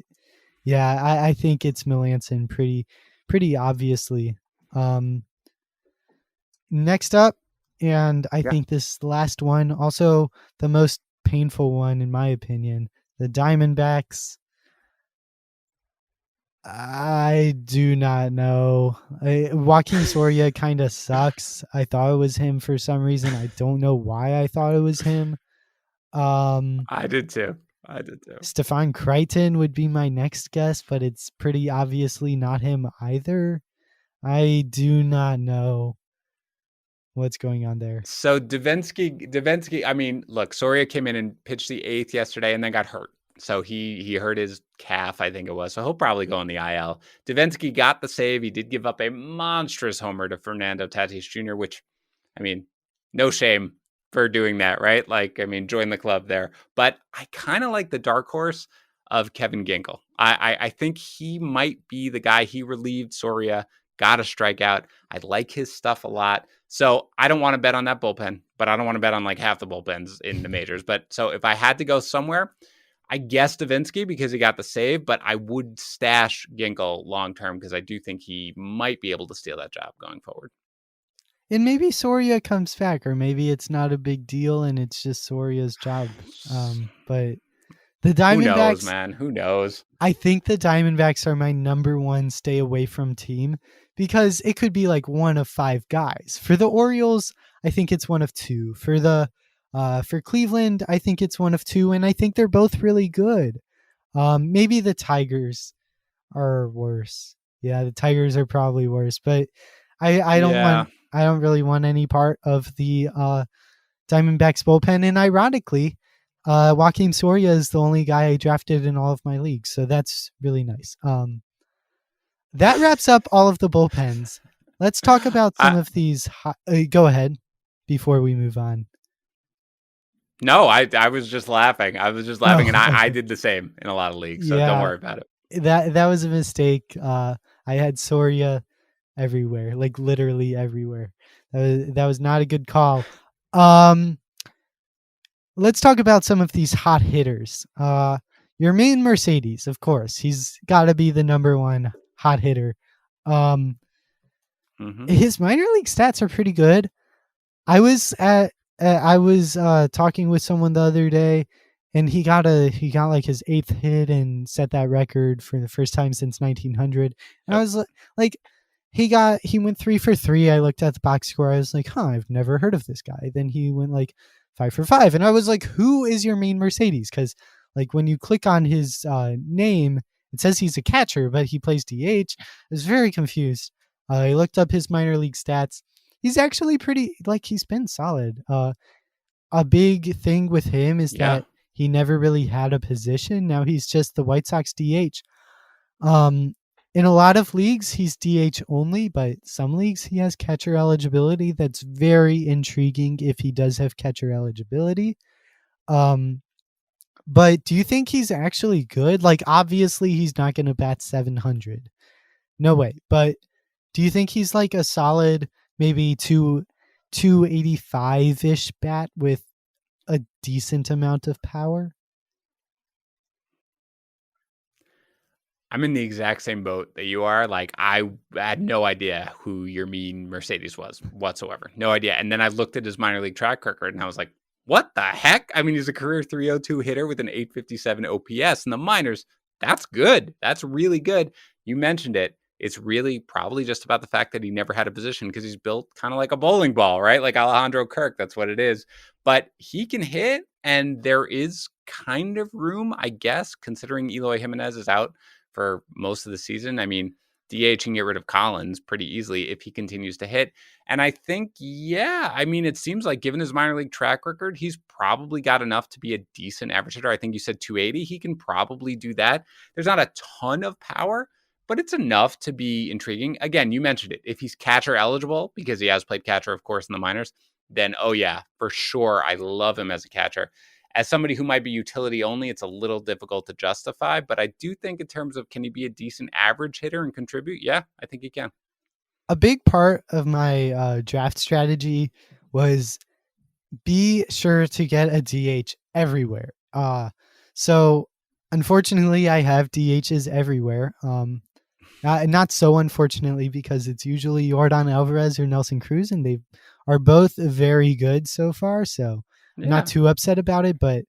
yeah, I think it's Melanson pretty obviously. Next up, and I think this last one, also the most painful one in my opinion, the Diamondbacks. I do not know. Joaquin Soria kind of sucks. I thought it was him for some reason. I don't know why I thought it was him. I did too. Stefan Crichton would be my next guess, but it's pretty obviously not him either. I do not know what's going on there. So Davinsky, I mean, look, Soria came in and pitched the 8th yesterday and then got hurt. So he hurt his calf, I think it was. So he'll probably go on the IL. Davinsky got the save. He did give up a monstrous homer to Fernando Tatis Jr., which, I mean, no shame for doing that, right? Like, I mean, join the club there. But I kind of like the dark horse of Kevin Ginkel. I think he might be the guy. He relieved Soria, got a strikeout. I like his stuff a lot. So I don't want to bet on that bullpen, but I don't want to bet on like half the bullpens in the majors. But so if I had to go somewhere, I guess Davinsky because he got the save, but I would stash Ginkel long term because I do think he might be able to steal that job going forward. And maybe Soria comes back, or maybe it's not a big deal and it's just Soria's job. But the Diamondbacks, who knows, man? Who knows? I think the Diamondbacks are my number one stay away from team because it could be like one of 5 guys. For the Orioles, I think it's one of 2. For Cleveland, I think it's one of 2, and I think they're both really good. Maybe the Tigers are worse. Yeah, the Tigers are probably worse, but I don't really want any part of the Diamondbacks bullpen. And ironically, Joaquin Soria is the only guy I drafted in all of my leagues, so that's really nice. That wraps up all of the bullpens. Let's talk about some of these. Go ahead before we move on. No, I was just laughing. And I did the same in a lot of leagues, so don't worry about it. That was a mistake. I had Soria everywhere, like literally everywhere. That was not a good call. Let's talk about some of these hot hitters. Yermin Mercedes, of course, he's got to be the number one hot hitter. His minor league stats are pretty good. I was talking with someone the other day, and he got like his 8th hit and set that record for the first time since 1900. And I was like, he went 3 for 3. I looked at the box score. I was like, I've never heard of this guy. Then he went like 5 for 5, and I was like, who is Yermin Mercedes? Because like when you click on his name, it says he's a catcher, but he plays DH. I was very confused. I looked up his minor league stats. He's actually pretty, like, he's been solid. A big thing with him is that he never really had a position. Now he's just the White Sox DH. In a lot of leagues, he's DH only, but some leagues he has catcher eligibility. That's very intriguing if he does have catcher eligibility. But do you think he's actually good? Like, obviously, he's not going to bat 700. No way. But do you think he's like a solid, maybe 285-ish bat with a decent amount of power? I'm in the exact same boat that you are. Like, I had no idea who Yermin Mercedes was whatsoever. No idea. And then I looked at his minor league track record and I was like, what the heck? I mean, he's a career 302 hitter with an 857 OPS in the minors. That's good. That's really good. You mentioned it. It's really probably just about the fact that he never had a position because he's built kind of like a bowling ball, right? Like Alejandro Kirk. That's what it is. But he can hit, and there is kind of room, I guess, considering Eloy Jimenez is out for most of the season. I mean, DH and get rid of Collins pretty easily if he continues to hit. And I think, it seems like given his minor league track record, he's probably got enough to be a decent average hitter. I think you said 280. He can probably do that. There's not a ton of power, but it's enough to be intriguing. Again, you mentioned it. If he's catcher eligible, because he has played catcher, of course, in the minors, then, for sure, I love him as a catcher. As somebody who might be utility only, it's a little difficult to justify, but I do think in terms of can he be a decent average hitter and contribute? Yeah, I think he can. A big part of my draft strategy was be sure to get a DH everywhere. So unfortunately, I have DHs everywhere. Not so unfortunately, because it's usually Yordan Alvarez or Nelson Cruz, and they are both very good so far. So I'm not too upset about it, but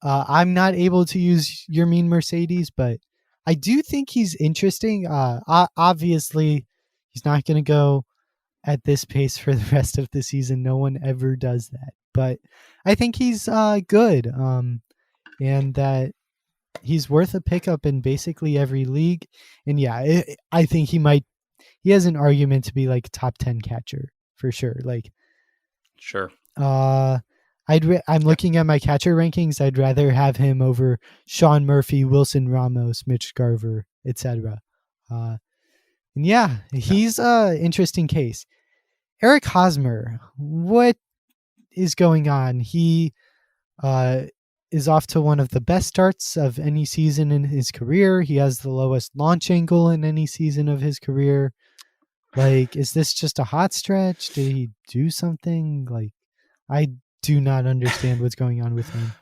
I'm not able to use Yermin Mercedes, but I do think he's interesting. Obviously, he's not going to go at this pace for the rest of the season. No one ever does that, but I think he's good, and that he's worth a pickup in basically every league. And I think he has an argument to be like top 10 catcher for sure. Like, sure. I'm looking at my catcher rankings. I'd rather have him over Sean Murphy, Wilson Ramos, Mitch Garver, etc. He's a interesting case. Eric Hosmer, what is going on? He is off to one of the best starts of any season in his career. He has the lowest launch angle in any season of his career. Like, is this just a hot stretch? Did he do something? Like, I do not understand what's going on with him.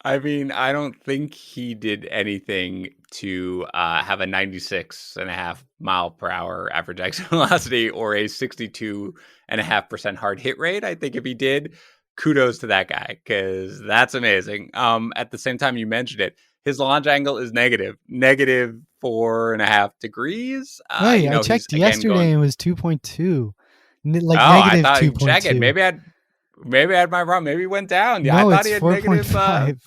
I mean, I don't think he did anything to have a 96.5 mile per hour average exit velocity or a 62.5% hard hit rate. I think if he did, kudos to that guy, because that's amazing. At the same time, you mentioned it, his launch angle is negative 4.5 degrees. I checked yesterday and it was 2.2. I thought 2.2. Check it. Maybe I had my wrong. Maybe he went down. Yeah, no, I thought it's he had 4.5.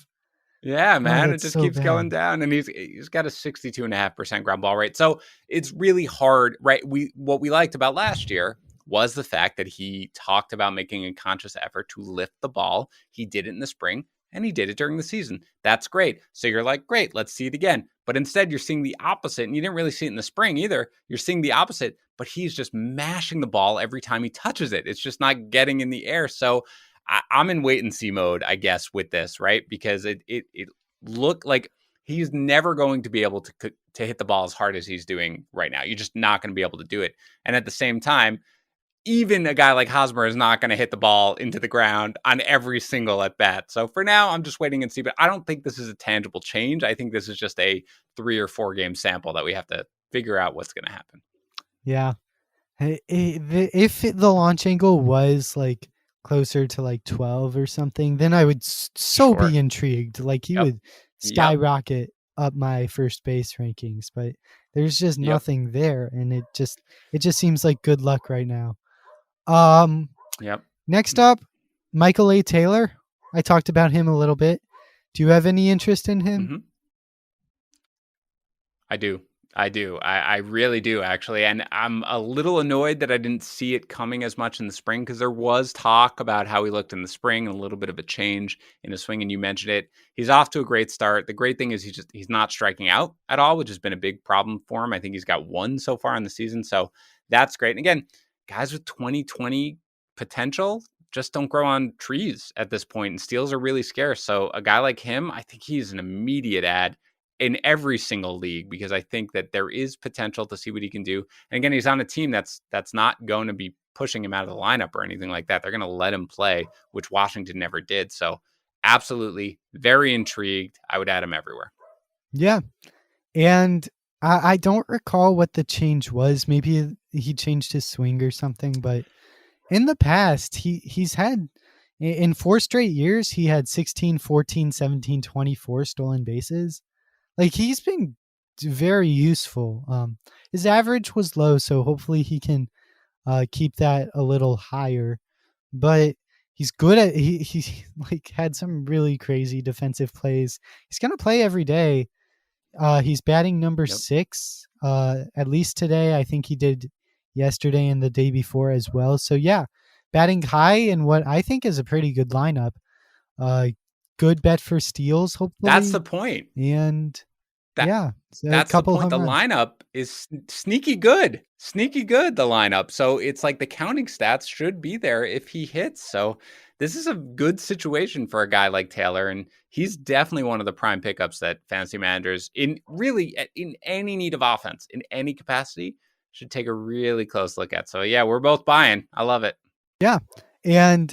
Yeah, man, Oh, it just so keeps bad. going down, and he's got a 62.5% ground ball rate. So it's really hard, right? What we liked about last year was the fact that he talked about making a conscious effort to lift the ball. He did it in the spring, and he did it during the season. That's great. So you're like, great, let's see it again. But instead, you're seeing the opposite, and you didn't really see it in the spring either. You're seeing the opposite, but he's just mashing the ball every time he touches it. It's just not getting in the air. So I'm in wait and see mode, I guess, with this, right? Because it looked like he's never going to be able to hit the ball as hard as he's doing right now. You're just not going to be able to do it. And at the same time, even a guy like Hosmer is not going to hit the ball into the ground on every single at bat. So for now, I'm just waiting and see. But I don't think this is a tangible change. I think this is just a 3 or 4 game sample that we have to figure out what's going to happen. Yeah. If the launch angle was like closer to like 12 or something, then I would be intrigued. Like he would skyrocket up my first base rankings, but there's just nothing there, and it just seems like good luck right now. Next up, Michael A. Taylor. I talked about him a little bit. Do you have any interest in him? Mm-hmm. I do. I really do, actually. And I'm a little annoyed that I didn't see it coming as much in the spring, because there was talk about how he looked in the spring and a little bit of a change in his swing. And you mentioned it. He's off to a great start. The great thing is he's not striking out at all, which has been a big problem for him. I think he's got 1 so far in the season. So that's great. And again, guys with 2020 potential just don't grow on trees at this point, and steals are really scarce. So a guy like him, I think he's an immediate add in every single league, because I think that there is potential to see what he can do. And again, he's on a team that's not going to be pushing him out of the lineup or anything like that. They're going to let him play, which Washington never did. So absolutely very intrigued. I would add him everywhere. Yeah. And I don't recall what the change was. Maybe he changed his swing or something, but in the past, he's had, in 4 straight years, he had 16, 14, 17, 24 stolen bases. Like, he's been very useful. His average was low, so hopefully he can keep that a little higher. But he's good at, he like had some really crazy defensive plays. He's going to play every day. He's batting number Yep. 6, at least today. I think he did yesterday and the day before as well. So yeah, batting high in what I think is a pretty good lineup. Good bet for steals, That's the hopefully, point. and That yeah, so a that's the couple point. home The runs. lineup is sneaky good. Sneaky good, the lineup. So it's like the counting stats should be there if he hits. So this is a good situation for a guy like Taylor, and he's definitely one of the prime pickups that fantasy managers in any need of offense, in any capacity, should take a really close look at. So yeah, we're both buying. I love it. Yeah, and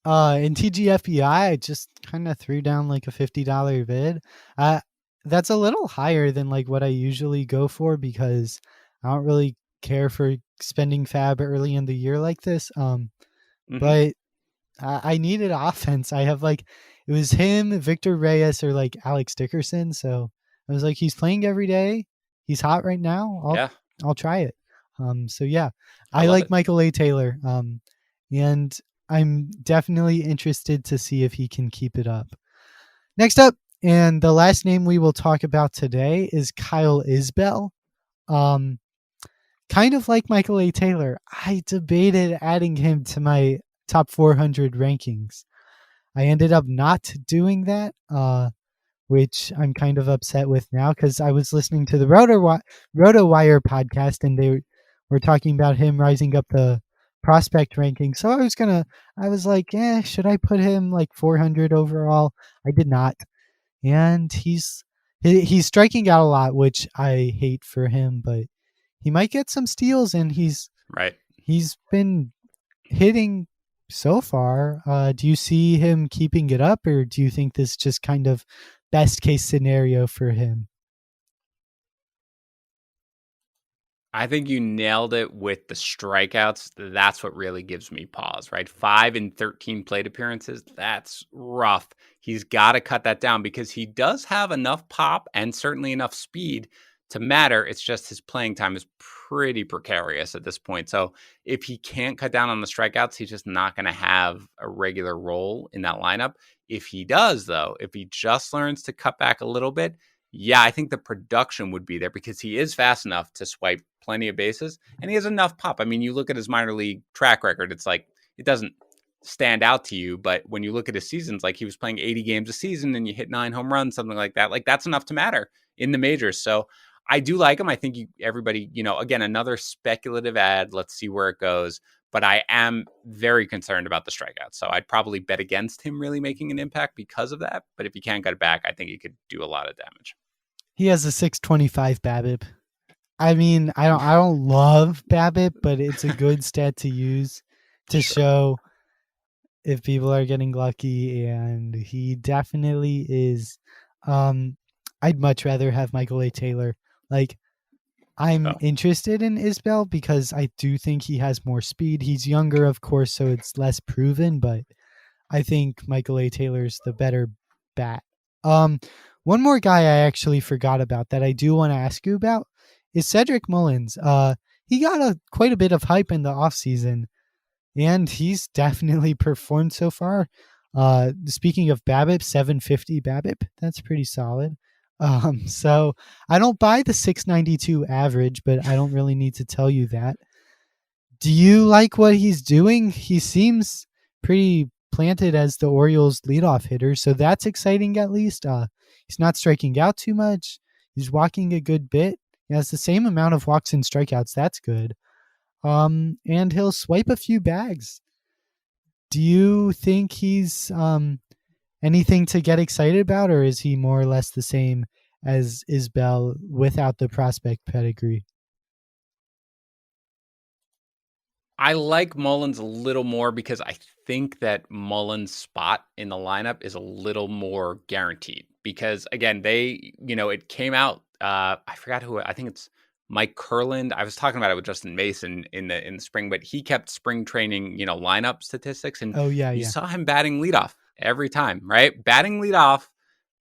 in TGFBI, I just kind of threw down like a $50 bid. That's a little higher than like what I usually go for because I don't really care for spending fab early in the year like this. Hmm. But I needed offense. I have like it was him, Victor Reyes, or like Alex Dickerson. So I was like, he's playing every day. He's hot right now. Yeah, I'll try it. So yeah, I I love like it. Michael A. Taylor. And I'm definitely interested to see if he can keep it up. Next up, and the last name we will talk about today is Kyle Isbel. Um, kind of like Michael A. Taylor, I debated adding him to my top 400 rankings. I ended up not doing that, which I'm kind of upset with now because I was listening to the RotoWire podcast and they were talking about him rising up the prospect ranking. So I was like, should I put him like 400 overall? I did not, and he's striking out a lot, which I hate for him, but he might get some steals, and Right. he's been hitting so far. Do you see him keeping it up, or do you think this is just kind of best case scenario for him? I think you nailed it with the strikeouts. That's what really gives me pause, right? 5 in 13 plate appearances. That's rough. He's got to cut that down because he does have enough pop and certainly enough speed to matter. It's just his playing time is pretty precarious at this point. So if he can't cut down on the strikeouts, he's just not going to have a regular role in that lineup. If he does, though, if he just learns to cut back a little bit, yeah, I think the production would be there because he is fast enough to swipe plenty of bases and he has enough pop. I mean, you look at his minor league track record, it's like it doesn't stand out to you, but when you look at his seasons, like he was playing 80 games a season and you hit 9 home runs, something like that's enough to matter in the majors. So I do like him. I think everybody, again, another speculative ad. Let's see where it goes. But I am very concerned about the strikeouts. So I'd probably bet against him really making an impact because of that. But if he can't get it back, I think he could do a lot of damage. He has a 625 BABIP. I mean, I don't love BABIP, but it's a good stat to use to Sure. show if people are getting lucky, and he definitely is. I'd much rather have Michael A. Taylor. Like, I'm Oh, interested in Isbel because I do think he has more speed. He's younger, of course, so it's less proven, but I think Michael A. Taylor's the better bat. One more guy I actually forgot about that I do want to ask you about is Cedric Mullins. He got quite a bit of hype in the offseason, and he's definitely performed so far. Speaking of BABIP, 750 BABIP, that's pretty solid. So I don't buy the 692 average, but I don't really need to tell you that. Do you like what he's doing? He seems pretty planted as the Orioles leadoff hitter, so that's exciting at least. He's not striking out too much. He's walking a good bit. He has the same amount of walks and strikeouts. That's good. And he'll swipe a few bags. Do you think he's anything to get excited about, or is he more or less the same as Isbel without the prospect pedigree? I like Mullins a little more because I think that Mullins' spot in the lineup is a little more guaranteed. Because again, it came out. I forgot who. I think it's Mike Kurland. I was talking about it with Justin Mason in the spring, but he kept spring training, lineup statistics, and Oh yeah, you yeah. saw him batting leadoff every time, right? Batting leadoff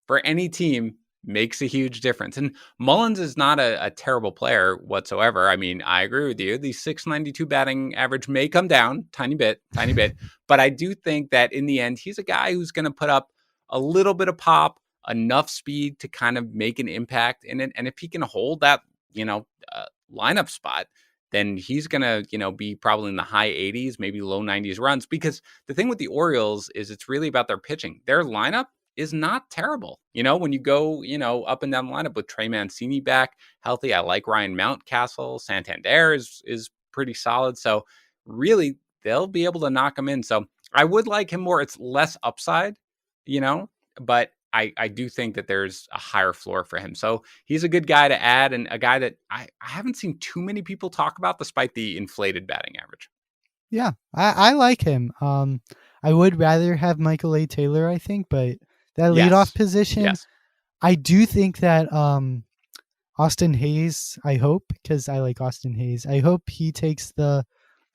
for any team makes a huge difference. And Mullins is not a terrible player whatsoever. I mean, I agree with you. The 692 batting average may come down tiny bit, but I do think that in the end, he's a guy who's going to put up a little bit of pop, enough speed to kind of make an impact in it. And if he can hold that, lineup spot, then he's going to, be probably in the high 80s, maybe low 90s runs. Because the thing with the Orioles is it's really about their pitching. Their lineup is not terrible. When you go, up and down the lineup with Trey Mancini back healthy, I like Ryan Mountcastle. Santander is pretty solid. So really, they'll be able to knock him in. So I would like him more. It's less upside, but I do think that there's a higher floor for him. So he's a good guy to add, and a guy that I haven't seen too many people talk about despite the inflated batting average. Yeah, I like him. I would rather have Michael A. Taylor, I think, but that leadoff position, I do think that Austin Hayes, I hope, because I like Austin Hayes, I hope he takes the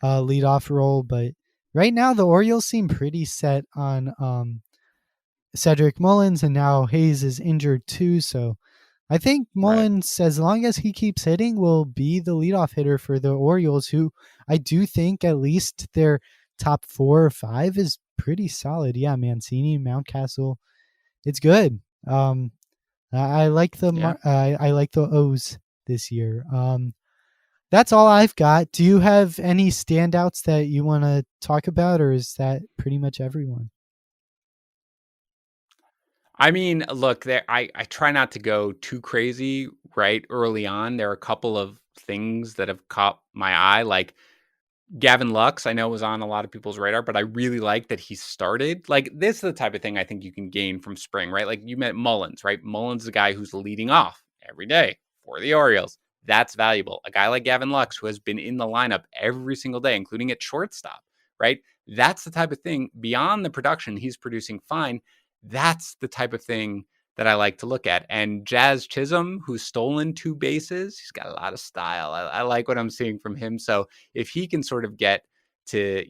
leadoff role. But right now, the Orioles seem pretty set on Cedric Mullins, and now Hayes is injured too. So I think Mullins, as long as he keeps hitting, will be the leadoff hitter for the Orioles, who I do think at least their top 4 or 5 is pretty solid. Yeah, Mancini, Mountcastle, it's good. I like the I like the O's this year. That's all I've got. Do you have any standouts that you want to talk about, or is that pretty much everyone? I mean, look, I try not to go too crazy right early on. There are a couple of things that have caught my eye, like Gavin Lux, I know was on a lot of people's radar, but I really like that he started. Like, this is the type of thing I think you can gain from spring, right? Like, you met Mullins, right? Mullins is the guy who's leading off every day for the Orioles. That's valuable. A guy like Gavin Lux, who has been in the lineup every single day, including at shortstop, right? That's the type of thing, beyond the production, he's producing fine. That's the type of thing that I like to look at. And Jazz Chisholm, who's stolen 2 bases, he's got a lot of style. I like what I'm seeing from him. So if he can sort of get to,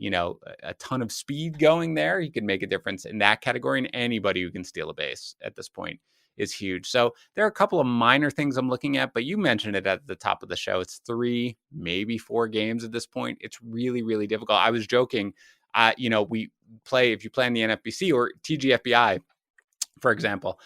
a ton of speed going there, he can make a difference in that category. And anybody who can steal a base at this point is huge. So there are a couple of minor things I'm looking at, but you mentioned it at the top of the show. It's 3, maybe 4 games at this point. It's really, really difficult. I was joking, if you play in the NFBC or TGFBI, for example,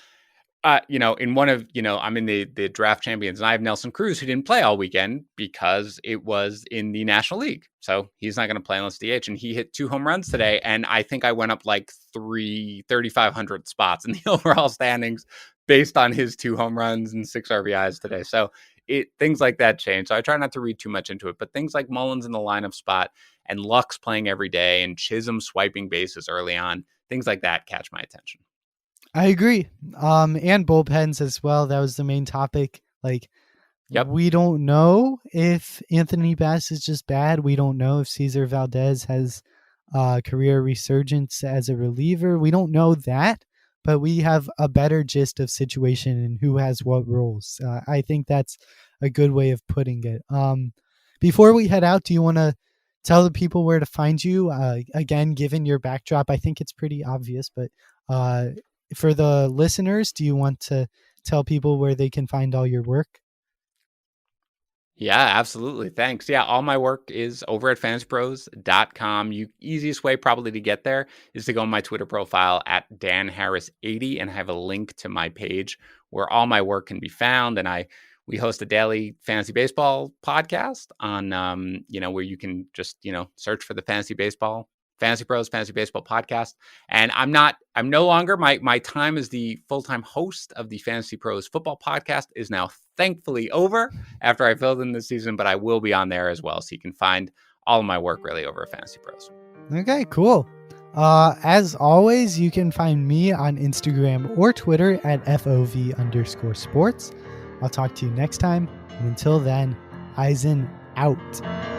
in one of, I'm in the draft champions, and I have Nelson Cruz, who didn't play all weekend because it was in the National League. So he's not going to play unless DH. And he hit 2 home runs today. And I think I went up like 3,500 spots in the overall standings based on his 2 home runs and 6 RBIs today. So things like that change. So I try not to read too much into it, but things like Mullins in the lineup spot and Lux playing every day and Chisholm swiping bases early on, things like that catch my attention. I agree. And bullpens as well. That was the main topic. Like, we don't know if Anthony Bass is just bad. We don't know if Cesar Valdez has career resurgence as a reliever. We don't know that, but we have a better gist of situation and who has what roles. I think that's a good way of putting it. Before we head out, do you want to tell the people where to find you? Again, given your backdrop, I think it's pretty obvious, but for the listeners, do you want to tell people where they can find all your work? Yeah, absolutely. Thanks. Yeah, all my work is over at FantasyPros.com. Easiest way probably to get there is to go on my Twitter profile at DanHarris80, and I have a link to my page where all my work can be found. And we host a daily fantasy baseball podcast on, where you can just, search for the Fantasy Pros Fantasy Baseball Podcast. And I'm no longer, my time as the full-time host of the Fantasy Pros Football Podcast is now thankfully over after I filled in this season, but I will be on there as well. So you can find all of my work really over at Fantasy Pros. Okay, cool. As always, you can find me on Instagram or Twitter at FOV_sports. I'll talk to you next time. And until then, Eisen out.